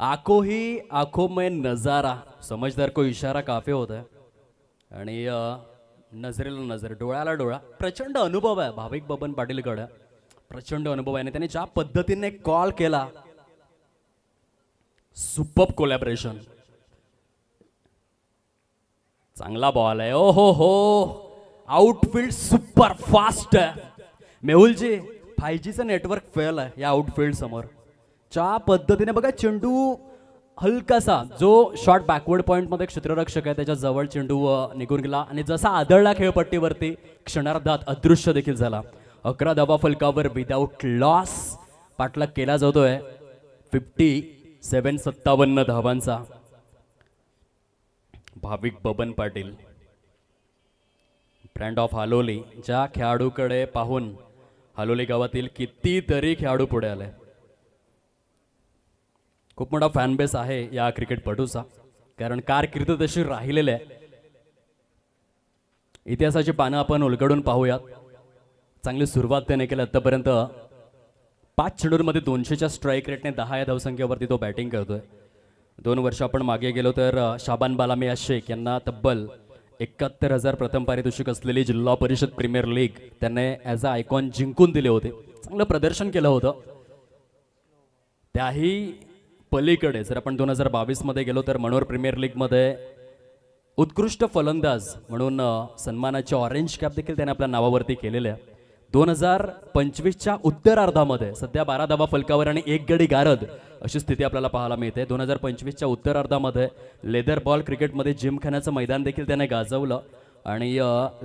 आखो ही आखो में नजारा, समझदार को इशारा काफी होत आहे आणि नजरेला नजर, डोळ्याला डोळा. प्रचंड अनुभव आहे भाविक बबन पाटीलकडे, प्रचंड अनुभव आहे आणि त्याने ज्या पद्धतीने कॉल केला, सुपर्ब कोलॅबरेशन. चांगला बॉल आहे. ओ हो, आउटफील्ड सुपर फास्ट आहे. मेहुलजी 5Gचं नेटवर्क फेल आहे या आउटफील्ड समोर. ज्या पद्धतीने बघा, चेंडू हलकासा, जो शॉट बॅकवर्ड पॉइंटमध्ये क्षेत्ररक्षक आहे त्याच्या जवळ चेंडू निघून गेला आणि जसा आदळला खेळपट्टीवरती क्षणार्धात अदृश्य देखील झाला. 11 धावा फलकावर विदाऊट लॉस पाठलाग केला जातोय. 57 धावांचा. भाविक बबन पाटील, ब्रँड ऑफ हालोली, ज्या खेळाडूकडे पाहून हालोली गावातील कितीतरी खेळाडू पुढे आले. खूप मोठा फॅन बेस आहे या क्रिकेटपटूचा, कारण कारकीर्द तशी राहिलेली आहे. इतिहासाची पानं आपण उलगडून पाहूयात. चांगली सुरुवात त्याने केली. आतापर्यंत 5 चेंडूंमध्ये 200च्या स्ट्राईक रेटने 10 या धावसंख्येवरती तो बॅटिंग करतोय. 2 वर्ष आपण मागे गेलो तर शाबान बालामिया शेख यांना तब्बल 71,000 प्रथम पारितोषिक असलेली जिल्हा परिषद प्रीमियर लीग त्याने ॲज अ आयकॉन जिंकून दिले होते. चांगलं प्रदर्शन केलं होतं. त्याही पलीकडे जर आपण 2022 मध्ये गेलो तर मनोर प्रीमियर लीगमध्ये उत्कृष्ट फलंदाज म्हणून सन्मानाची ऑरेंज कॅप देखील त्याने आपल्या नावावरती केलेल्या आहे. 2025च्या उत्तरार्धामध्ये सध्या 12 धावा फलकावर आणि 1 गडी गारद अशी स्थिती आपल्याला पाहायला मिळते. 2025च्या उत्तरार्धामध्ये लेदर बॉल क्रिकेटमध्ये जिमखान्याचं मैदान देखील त्याने गाजवलं आणि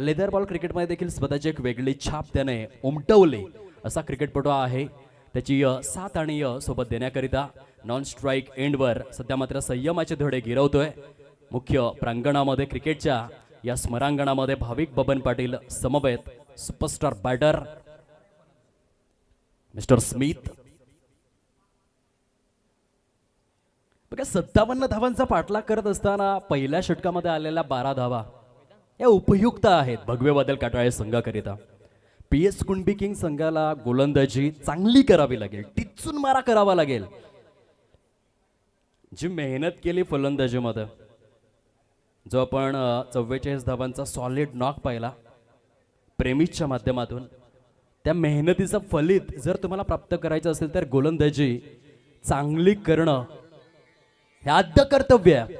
लेदर बॉल क्रिकेटमध्ये देखील स्वतःची एक वेगळी छाप त्याने उमटवली असा क्रिकेटपटू आहे. त्याची साथ आणि सोबत देण्याकरिता नॉन स्ट्राईक एंडवर सध्या मात्र संयमाचे धडे गिरवतोय. मुख्य प्रांगणामध्ये क्रिकेटच्या या स्मरांगणामध्ये भाविक बबन पाटील समवेत सुपरस्टार बॅटर मिस्टर स्मिथ. बघा 57 धावांचा पाठलाग करत असताना पहिल्या षटकामध्ये आलेल्या 12 धावा या उपयुक्त आहेत भगवे वादळ काटाळे संघाकरिता. PS कुणबी किंग संघाला गोलंदाजी चांगली करावी लागेल, टिचून मारा करावा लागेल. जी मेहनत केली फलंदाजीमध्ये, जो आपण 44 धावांचा सॉलिड नॉक पाहिला प्रेमिसच्या माध्यमातून, त्या मेहनतीचं फलित जर तुम्हाला प्राप्त करायचं असेल तर गोलंदाजी चांगली करणं हे आद्य कर्तव्य आहे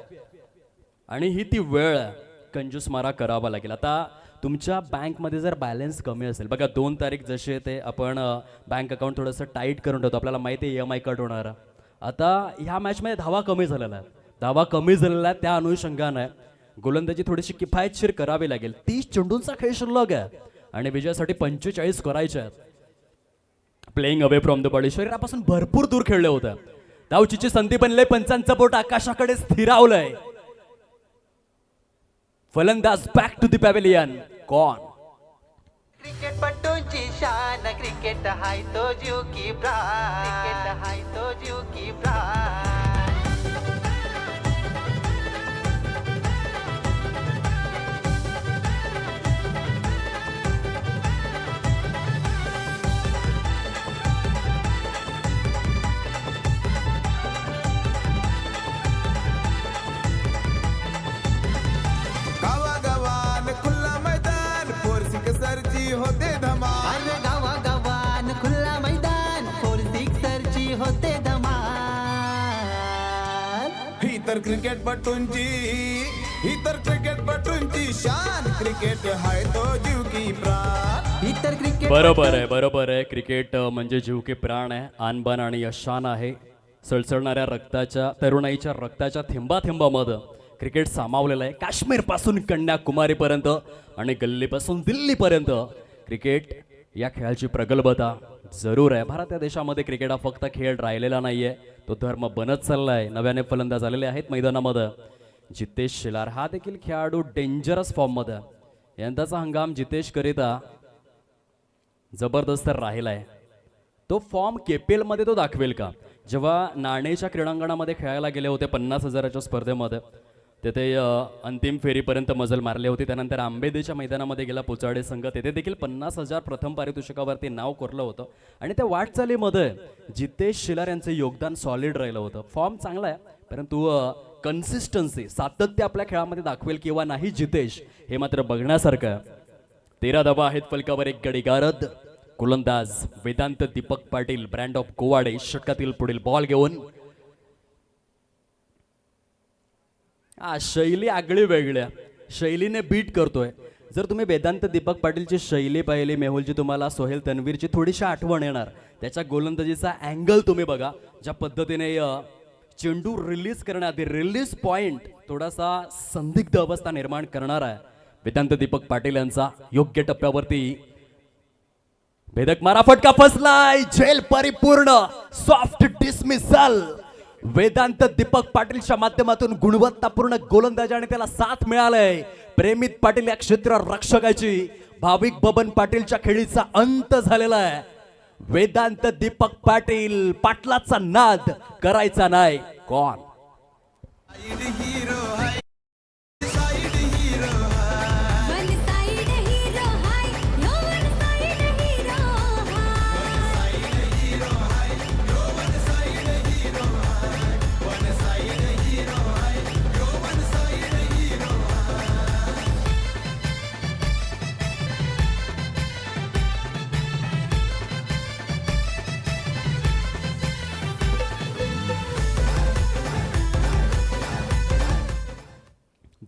आणि ही ती वेळ आहे. कंजूस मारा करावा लागेल. आता तुमच्या बँकमध्ये जर बॅलन्स कमी असेल, बघा 2 तारीख जशी येते आपण बँक अकाउंट थोडंसं टाईट करून ठेवतो, आपल्याला माहिती आहे EMI कट होणार. आता ह्या मॅचमध्ये धावा कमी झालेला आहे, त्या अनुषंगाने गोलंदाजी थोडीशी किफायतशीर करावी लागेल. 30 चेंडूंचा खेळ शिल्लक आहे आणि विजयासाठी 45 करायचे आहेत. Playing away from the body, शरीरापासून भरपूर दूर खेळले होते. धावचीची संधी बनले, पंचांचं बोट आकाशाकडे स्थिरावलंय. फलंदाज बॅक टू द पॅव्हेलियन. कोण? क्रिकेटपटूंची शान, क्रिकेट हाय तो जीव की प्राण, क्रिकेट हाय तो जीव की प्राण. गावागावान खुल्ला मैदान फोर्सिक सरची होते धमाल. अरे गावागावान खुल्ला मैदान, 4 सिक्सरची होते धमाल. ही तर क्रिकेटपटूंची शान, क्रिकेट हाय तो जीव की प्राण. इतर क्रिकेट बरोबर आहे. क्रिकेट म्हणजे जीव की प्राण आहे, आणबाण आणि यशान आहे. सळसळणाऱ्या रक्ताच्या, तरुणाईच्या रक्ताच्या थेंबामध्ये क्रिकेट सामावलेलं आहे. काश्मीर पासून कन्याकुमारीपर्यंत आणि गल्लीपासून दिल्लीपर्यंत क्रिकेट या खेळाची प्रगल्भता जरूर आहे. भारत या देशामध्ये क्रिकेट हा फक्त खेळ राहिलेला नाहीये, तो धर्म बनत चाललाय. नव्याने फलंदाज आलेले आहेत मैदानामध्ये. जितेश शेलार हा देखील खेळाडू डेंजरस फॉर्ममध्ये. यंदाचा हंगाम जितेश करिता जबरदस्त राहिलाय. तो फॉर्म KPL मध्ये तो दाखवेल का? जेव्हा नाणेच्या क्रीडांगणामध्ये खेळायला गेले होते 50,000च्या स्पर्धेमध्ये, तेथे अंतिम फेरीपर्यंत मजल मारली होती. त्यानंतर आंबेदेच्या मैदानामध्ये गेला पोचाडे संघ, तेथे देखील 50,000 प्रथम पारितोषिकावरती नाव कोरलं होतं. आणि त्या वाटचालीमध्ये जितेश शेलार यांचं योगदान सॉलिड राहिलं होतं. फॉर्म चांगला आहे, परंतु कन्सिस्टन्सी, सातत्य आपल्या खेळामध्ये दाखवेल किंवा नाही जितेश, हे मात्र बघण्यासारखं आहे. 13 धावा आहेत फलकावर, 1 गडी गारद. गोलंदाज वेदांत दीपक पाटील, ब्रँड ऑफ गोवाडे, षटकातील पुढील बॉल घेऊन. शैली आगळी वेगळ्या शैलीने बीट करतोय. जर तुम्ही वेदांत दीपक पाटीलची शैली पाहिली, मेहुलची, तुम्हाला सोहेल तन्वीरची थोडीशी आठवण येणार. त्याच्या गोलंदाजीचा अँगल तुम्ही बघा, ज्या पद्धतीने चेंडू रिलीज करण्याआधी रिलीज पॉइंट थोडासा संदिग्ध अवस्था निर्माण करणार आहे वेदांत दीपक पाटील यांचा. योग्य टप्प्यावरती भेदक मारा, फटका फसलाय, झेल परिपूर्ण, सॉफ्ट डिसमिसल. वेदांत दीपक पाटीलच्या माध्यमातून गुणवत्तापूर्ण गोलंदाजी आणि त्याला साथ मिळालंय. प्रेमित पाटील या क्षेत्र रक्षकाची. भाविक बबन पाटीलच्या खेळीचा अंत झालेला आहे. वेदांत दीपक पाटील, पाटलाचा नाद करायचा नाही. कोण? हिरो हाय वन साइड हीरो हाय, नो वन साइड हीरो हाय.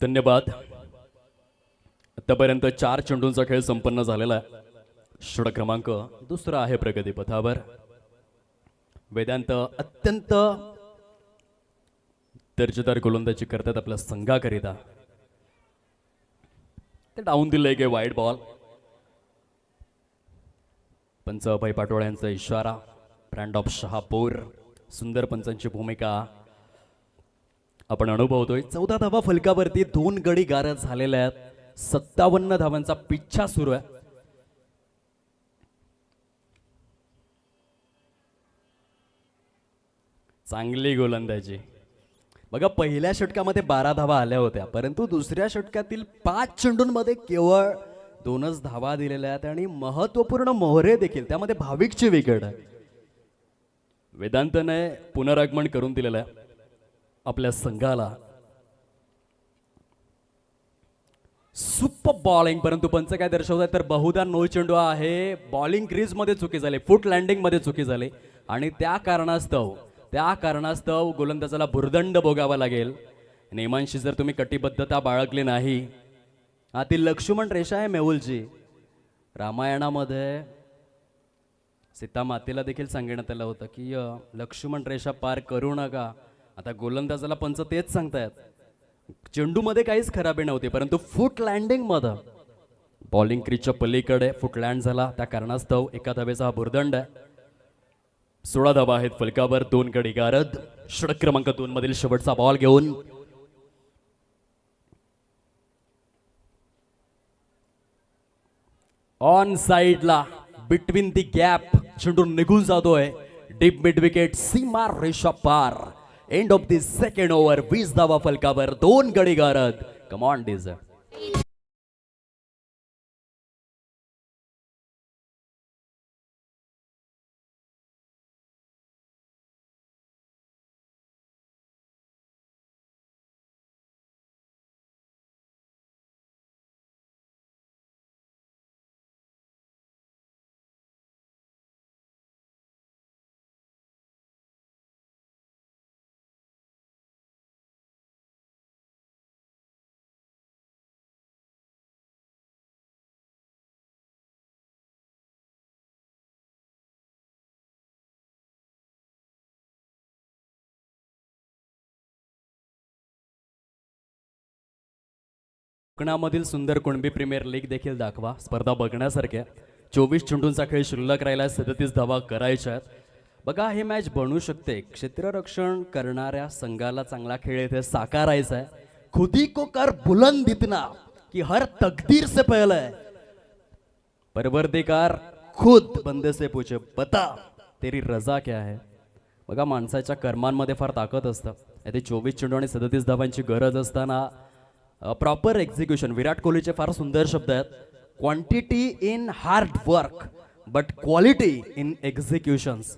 धन्यवाद. आतापर्यंत 4 चेंडूंचा खेळ संपन्न झालेला आहे. षटक क्रमांक 2 आहे प्रगतीपथावर. वेदांत अत्यंत दर्जेदार गोलंदाजी करतात आपल्या संघाकरिता. ते डाऊन दिले गे वाईड बॉल. पंच अभय पाटोळे यांचा इशारा. Brand of Shahapur. सुंदर पंचांची भूमिका आपण अनुभवतोय. 14 धावा फलकावरती 2 गडी गारद झालेल्या आहेत. 57 धावांचा पिच्छा सुरू आहे. चांगली गोलंदाजी. बघा पहिल्या षटकामध्ये 12 धावा आल्या होत्या, परंतु दुसऱ्या षटकातील 5 चेंडूंमध्ये केवळ 2च धावा दिलेल्या आहेत आणि महत्वपूर्ण मोहरे देखील, त्यामध्ये भाविकची विकेट आहे. वेदांतने पुनरागमन करून दिलेलं आहे आपल्या संघाला. सुपर बॉलिंग, परंतु पंच काय दर्शवत आहे तर बहुधा नो चेंडू आहे. बॉलिंग क्रीज मध्ये चुकी झाली, फुट लँडिंग मध्ये चुकी झाली आणि त्या कारणास्तव गोलंदाजाला भुर्दंड भोगावा लागेल. नियमांशी जर तुम्ही कटिबद्धता बाळगली नाही. हा ती लक्ष्मण रेषा आहे मेहुलजी. रामायणामध्ये सीता मातेला देखील सांगण्यात आलं होतं की लक्ष्मण रेषा पार करू नका. आता गोलंदाजाला पंच तेच सांगतायत. चेंडूमध्ये काहीच खराबी नव्हती, परंतु फुट लँडिंग मध्ये बॉलिंग क्रीजच्या पलीकडे फुट लँड झाला. त्या कारणास्तव एका धावेचा हा भुर्दंड आहे. 16 धावा आहेत फलकावर, 2 गडी गारद. षटक क्रमांक 2 मधील शेवटचा बॉल घेऊन ऑन साइडला बिटवीन दी गॅप चेंडू निघून जातोय. डीप मिड विकेट, सीमा रेषा पार. End of the second over. 20 धावा फलकावर, 2 गडी गारद. Come on DS. कोकणामधील सुंदर कुणबी प्रीमियर लीग देखील दाखवा. स्पर्धा बघण्यासारख्या. 24 चेंडूंचा खेळ शिल्लक राहिला. 37 धावा करायच्या आहेत. बघा ही मॅच बनू शकते. क्षेत्ररक्षण करणाऱ्या संघाला चांगला खेळ इथे साकारायचा आहे. खुदी को कर बुलंद इतना कि हर तकदीर से पहले परवरदिगार खुद बंदे से पूछे बता तेरी रजा क्या है. बघा माणसाच्या कर्मांमध्ये फार ताकद असतं. इथे 24 चेंडू आणि 37 धावांची गरज असताना प्रॉपर एक्झिक्युशन. विराट कोहलीचे फार सुंदर शब्द आहेत. Quantity in hard work but quality in executions.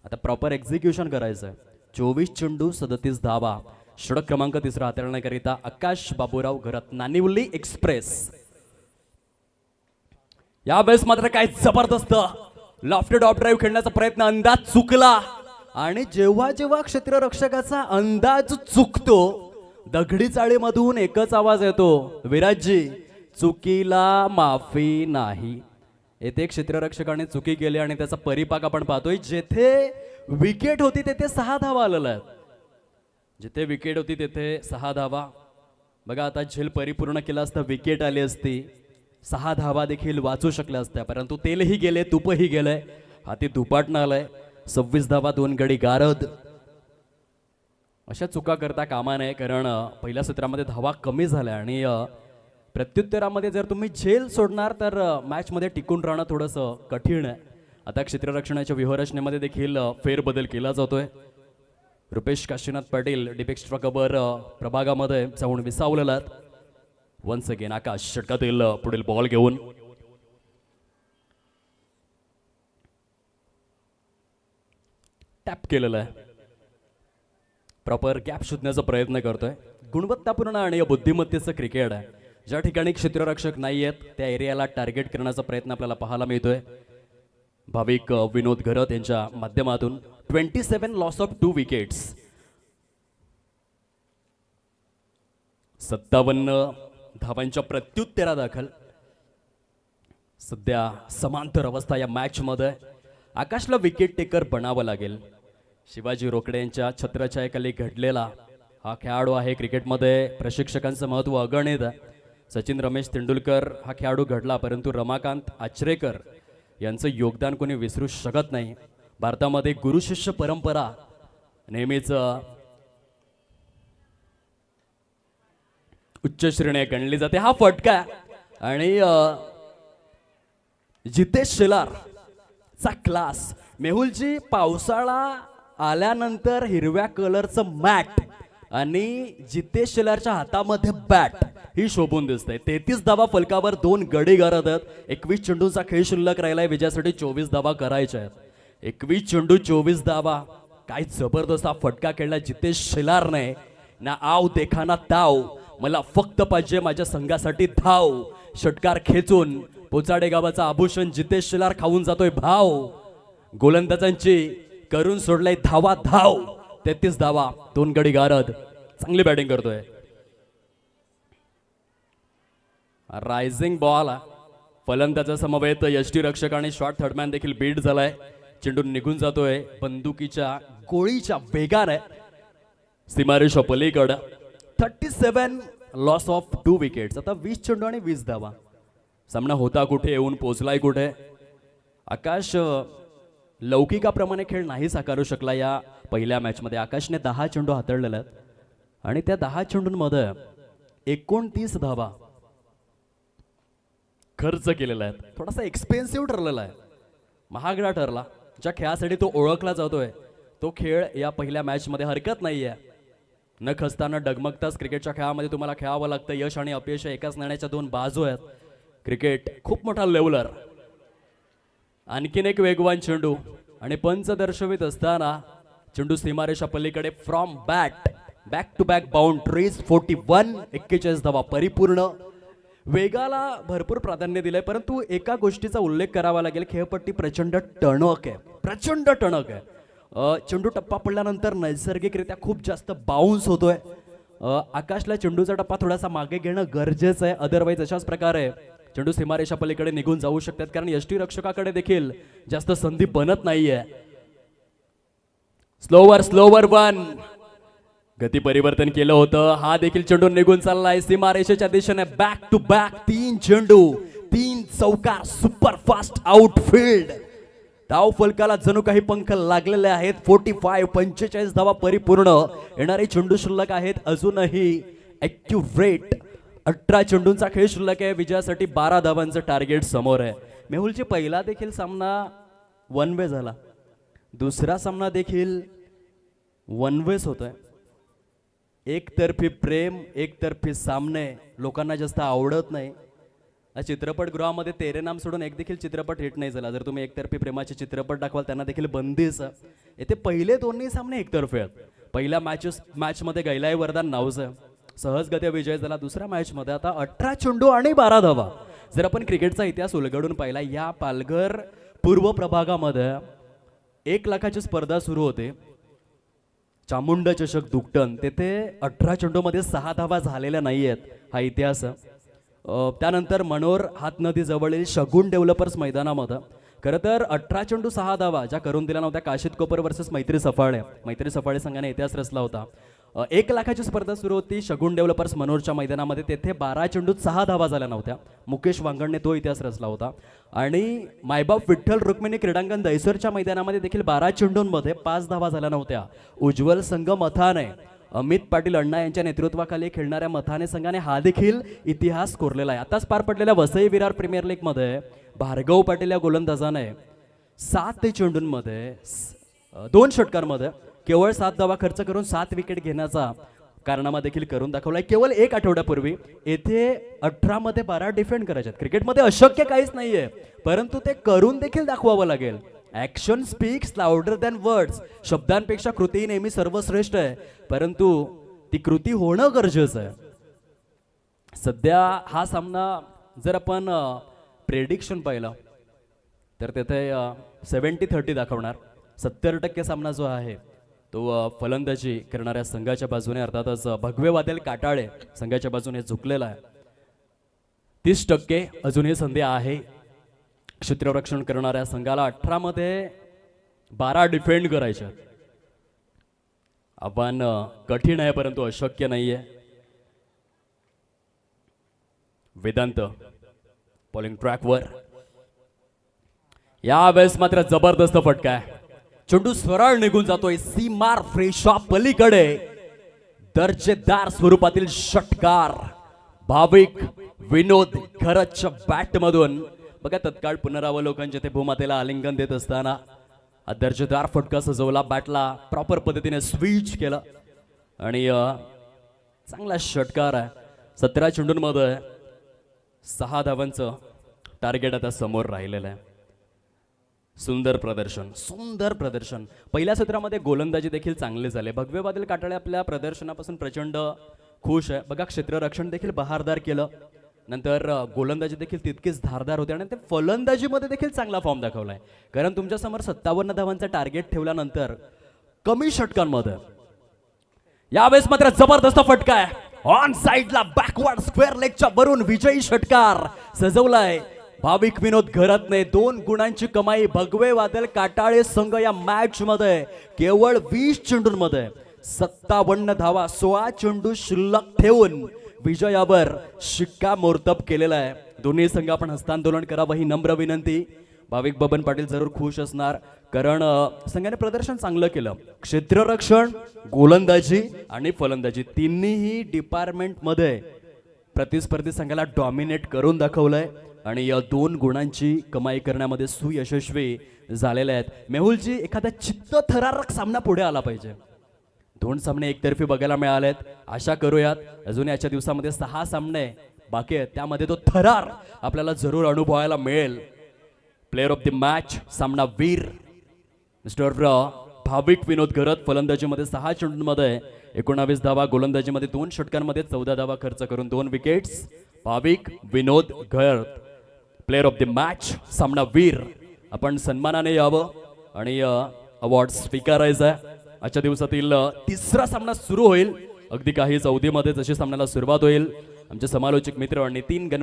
आता प्रॉपर एक्झिक्युशन करायचं आहे. 24 चेंडू 37 धावा. षटक क्रमांक 3 हाताळण्याकरिता आकाश बाबूराव घरात. नानिवली एक्सप्रेस. यावेळेस मात्र काय जबरदस्त लॉफ्टेड ऑफ ड्राईव्ह खेळण्याचा प्रयत्न. अंदाज चुकला आणि जेव्हा जेव्हा क्षेत्ररक्षकाचा अंदाज चुकतो दगडी चाळीमधून एकच आवाज येतो, विराटजी चुकीला माफी नाही. येथे क्षेत्ररक्षकाने चुकी केली आणि त्याचा परिपाक आपण पाहतोय. जेथे विकेट होती तेथे 6 धावा आलेल्या आहेत. जिथे विकेट होती तेथे 6 धावा. बघा आता झेल परिपूर्ण केला असता विकेट आली असती, 6 धावा देखील वाचू शकल्या असत्या, परंतु तेलही गेले तुपही गेलंय. हाती दुपाटणं आलंय. 26 धावा 2 गडी गारद. अशा चुका करता कामा नये, कारण पहिल्या सत्रामध्ये धावा कमी झाल्या आणि प्रत्युत्तरामध्ये जर तुम्ही झेल सोडणार तर मॅचमध्ये टिकून राहणं थोडंसं कठीण आहे. आता क्षेत्ररक्षणाच्या व्यूहरचनेमध्ये देखील फेरबदल केला जातोय. Rupesh Kashinath Patil deep extra cover प्रभागामध्ये जाऊन विसावलेला आहेत. वन्स अगेन आकाश षटकातील पुढील बॉल घेऊन टॅप केलेला आहे. प्रॉपर गॅप शोधण्याचा प्रयत्न करतोय. गुणवत्तापूर्ण आणि बुद्धिमत्तेचं क्रिकेट आहे. ज्या ठिकाणी क्षेत्ररक्षक नाही आहेत त्या एरियाला टार्गेट करण्याचा प्रयत्न आपल्याला पाहायला मिळतोय. भाविक विनोद घरत यांच्या माध्यमातून 27 लॉस ऑफ 2 विकेट्स. 57 धावांच्या प्रत्युत्तरादाखल सध्या समांतर अवस्था या मॅचमध्ये. आकाशला विकेट टेकर बनावं लागेल. शिवाजी रोकडे यांच्या छत्रछायेखाली घडलेला हा खेळाडू आहे. क्रिकेटमध्ये प्रशिक्षकांचं महत्त्व अगणित आहे. सचिन रमेश तेंडुलकर हा खेळाडू घडला, परंतु रमाकांत आचरेकर यांचं योगदान कोणी विसरू शकत नाही. भारतामध्ये गुरु शिष्य परंपरा नेहमीच उच्च श्रेणी गणली जाते. हा फटका आणि जितेश शेलार चा क्लास. मेहुलजी, पावसाळा आल्यानंतर हिरव्या कलरचं मॅट आणि जितेश शेलारच्या हातामध्ये बॅट ही शोभून दिसते. 33 धावा फलकावर 2 गडी गारत आहेत. 21 चेंडूंचा खेळ शिल्लक राहिलाय. विजयासाठी 24 धावा करायच्या आहेत. 21 चेंडू 24 धावा. काय जबरदस्त हा फटका खेळला जितेश शेलारने. ना आव देखा ना ताव, मला फक्त पाहिजे माझ्या संघासाठी धाव. षटकार खेचून पोचाडे गावाचा आभूषण जितेश शेलार खाऊन जातोय भाव. गोलंदाजांची करून सोडलाय धावा धाव. 33 धावा 2 गडी गारद. चांगली बॅटिंग करतोय. रायझिंग बॉल फलंदाजा समवेत यष्टी रक्षक आणि शॉर्ट थर्डमॅन देखील बीट झालाय. चेंडू निघून जातोय बंदुकीच्या गोळीच्या वेगाने सीमारेषा पलीकडे. 37 लॉस ऑफ 2 विकेट्स. आता 20 चेंडू आणि 20 धावा. सामना होता कुठे, येऊन पोचलाय कुठे. आकाश लौकिकाप्रमाणे खेळ नाही साकारू शकला या पहिल्या मॅचमध्ये. आकाशने 10 चेंडू हाताळलेले आहेत आणि त्या 10 चेंडूंमध्ये 29 धावा खर्च केलेला आहे. थोडासा एक्सपेन्सिव्ह ठरलेला आहे, महागडा ठरला. ज्या खेळासाठी तो ओळखला जातोय तो खेळ या पहिल्या मॅचमध्ये हरकत नाही आहे. न खचताना डगमगताच क्रिकेटच्या खेळामध्ये तुम्हाला खेळावं लागतं. यश आणि अपयश एकाच नाण्याच्या 2 बाजू आहेत. क्रिकेट खूप मोठा लेवलर. आणखीन एक वेगवान चेंडू आणि पंच दर्शवित असताना चेंडू सीमारेषा पलीकडे from back to back boundaries. 41 41 धावा परिपूर्ण. वेगाला भरपूर प्राधान्य दिलंय, परंतु एका गोष्टीचा उल्लेख करावा लागेल. खेळपट्टी प्रचंड टणक आहे, प्रचंड टणक आहे. चेंडू टप्पा पडल्यानंतर नैसर्गिकरित्या खूप जास्त बाउन्स होतोय. आकाशला चेंडूचा टप्पा थोडासा मागे घेणं गरजेचं आहे. अदरवाईज अशाच प्रकारे चेंडू सीमारेषा पलीकडे निघून जाऊ शकतात, कारण यष्टी रक्षकाकडे देखील जास्त संधी बनत नाहीये. स्लोवर 1 गती परिवर्तन केलं होतं. हा देखील चेंडू निघून चाललाय सीमारेषेच्या दिशेने. बॅक टू बॅक 3 चेंडू 3 चौकार. Super fast outfield. धाव फलकाला जणू काही पंख लागलेले आहेत. 45 धावा परिपूर्ण. येणारे चेंडू शिल्लक आहेत अजूनही ॲक्युरेट. 18 चेंडूंचा खेळ शिल्लक आहे. विजयासाठी 12 धावांचं टार्गेट समोर आहे. मेहुलची पहिला देखील सामना 1 वे झाला. दुसरा सामना देखील 1 वेच होतोय. एकतर्फी प्रेम, एकतर्फी सामने लोकांना जास्त आवडत नाही. चित्रपटगृहामध्ये तेरे नाम सोडून एक देखील चित्रपट हिट नाही झाला. जर तुम्ही एकतर्फी प्रेमाचे चित्रपट दाखवाल त्यांना देखील बंदीच. येथे पहिले 2 सामने एकतर्फे आहेत. पहिल्या मॅचमध्ये गैलाई वरदान नावचं सहजगत्या विजय झाला. दुसऱ्या मॅचमध्ये आता 18 चेंडू आणि 12 धावा. जर आपण क्रिकेटचा इतिहास उलगडून पाहिला, या पालघर पूर्व प्रभागामध्ये 1 लाखाची स्पर्धा सुरू होते. चामुंडा चषक दुकटन, तेथे 18 चेंडूमध्ये 6 धावा झालेल्या नाही आहेत. हा इतिहास. त्यानंतर मनोर हातनदी जवळील शगुन डेव्हलपर्स मैदानामध्ये खरं तर 18 चेंडू 6 धावा ज्या करून दिल्या नव्हत्या काशीद कोपर वर्सेस मैत्री सफाळे संघाने इतिहास रचला होता. 1 लाखाची स्पर्धा सुरू होती शगुन डेव्हलपर्स मनोरच्या मैदानामध्ये. तेथे 12 चेंडूत 6 धावा झाल्या नव्हत्या. मुकेश वांगडने तो इतिहास रचला होता. आणि मायबाप विठ्ठल रुक्मिणी क्रीडांगण दहिसरच्या मैदानामध्ये देखील 12 चेंडूंमध्ये 5 धावा झाल्या नव्हत्या. उज्ज्वल संघ मथाने, अमित पाटील अण्णा यांच्या नेतृत्वाखाली खेळणाऱ्या मथाने संघाने हा देखील इतिहास कोरलेला आहे. आताच पार पडलेल्या वसई विरार प्रीमियर लीगमध्ये भार्गव पाटील या गोलंदाजाने 7 चेंडूंमध्ये 2 षटकांमध्ये केवळ 7 धावा खर्च करून 7 विकेट घेण्याचा कारनामा देखील करून दाखवलाय. केवळ 1 आठवड्यापूर्वी येथे 18 मध्ये 12 डिफेंड करायचे. क्रिकेटमध्ये अशक्य काहीच नाहीये, परंतु ते करून देखील दाखवावं लागेल. Action speaks louder than words. शब्दांपेक्षा कृती नेहमी सर्वश्रेष्ठ आहे, परंतु ती कृती होणं गरजेचं आहे. सध्या हा सामना जर आपण प्रेडिक्शन पाहिलं तर तेथे 70-30 दाखवणार. 70% सामना जो आहे तो फलंदाजी करणाऱ्या संघाच्या बाजूने अर्थातच भगवे वादळ काटाळे संघाच्या बाजूने झुकलेला आहे. 30% अजूनही संधी आहे क्षेत्ररक्षण करणाऱ्या संघाला. 18 मध्ये 12 डिफेंड करायचे. आव्हान कठीण आहे परंतु अशक्य नाहीये. वेदांत बॉलिंग ट्रॅकवर. यावेळेस मात्र जबरदस्त फटका आहे. चेंडू सरळ निघून जातोय सीमार फ्रेशा पलीकडे. दर्जेदार स्वरूपातील षटकार भाविक विनोद घरच्या बॅट मधून. बघा तत्काळ पुनरावलोकन जिथे भूमातेला आलिंगन देत असताना हा दर्जेदार फटका सजवला. बॅटला प्रॉपर पद्धतीने स्विच केलं आणि चांगला षटकार आहे. 17 चेंडूंमध्ये 6 धावांचं टार्गेट आता समोर राहिलेलं आहे. सुंदर प्रदर्शन, सुंदर प्रदर्शन. पहिल्या सत्रामध्ये गोलंदाजी देखील चांगले झाले. भगवे वादळ काटाळे आपल्या प्रदर्शनापासून प्रचंड खुश आहे. बघा क्षेत्ररक्षण देखील बहारदार केलं. नंतर गोलंदाजी देखील तितकीच धारदार होते आणि ते फलंदाजीमध्ये देखील चांगला फॉर्म दाखवलाय. कारण तुमच्यासमोर 57 धावांचा टार्गेट ठेवल्यानंतर कमी षटकांमध्ये यावेळेस मात्र जबरदस्त फटका आहे. ऑन साइडला बॅकवर्ड स्क्वेअर लेगच्या वरून विजयी षटकार सजवलाय भाविक विनोद घरतने. 2 गुणांची कमाई. भगवे वादळ काटाळे संघ या मॅच मध्ये केवळ 20 चेंडूंमध्ये 57 धावा 16 चेंडू शिल्लक ठेवून विजयावर शिक्कामोर्तब केलेला आहे. दोन्ही संघ आपण हस्तांदोलन करावं ही नम्र विनंती. भाविक बबन पाटील जरूर खुश असणार कारण संघाने प्रदर्शन चांगलं केलं. क्षेत्ररक्षण, गोलंदाजी आणि फलंदाजी तिन्ही डिपार्टमेंटमध्ये प्रतिस्पर्धी संघाला डॉमिनेट करून दाखवलंय आणि या 2 गुणांची कमाई करण्यामध्ये सुयशस्वी झालेले आहेत. मेहुलजी, एखादा चित्तथरारक सामना पुढे आला पाहिजे. 2 सामने एकतर्फी बघायला मिळालेत. आशा करूयात अजून याच्या दिवसामध्ये 6 सामने बाकी आहेत, त्यामध्ये तो थरार आपल्याला जरूर अनुभवायला मिळेल. प्लेअर ऑफ द मॅच सामना वीर मिस्टर भाविक विनोद घरत. फलंदाजीमध्ये 6 चेंडूंमध्ये 19 धावा, गोलंदाजीमध्ये 2 षटकांमध्ये 14 धावा खर्च करून 2 विकेट्स. भाविक विनोद घरत प्लेअर ऑफ द मॅच सामना वीर. आपण सन्मानाने यावं आणि अवॉर्ड स्वीकारायचा आहे. आजच्या दिवसातील 3रा सामना सुरू होईल. अगदी काही अवधीमध्ये जशी सामन्याला सुरुवात होईल. आमचे समालोचक मित्र नितीन गणपती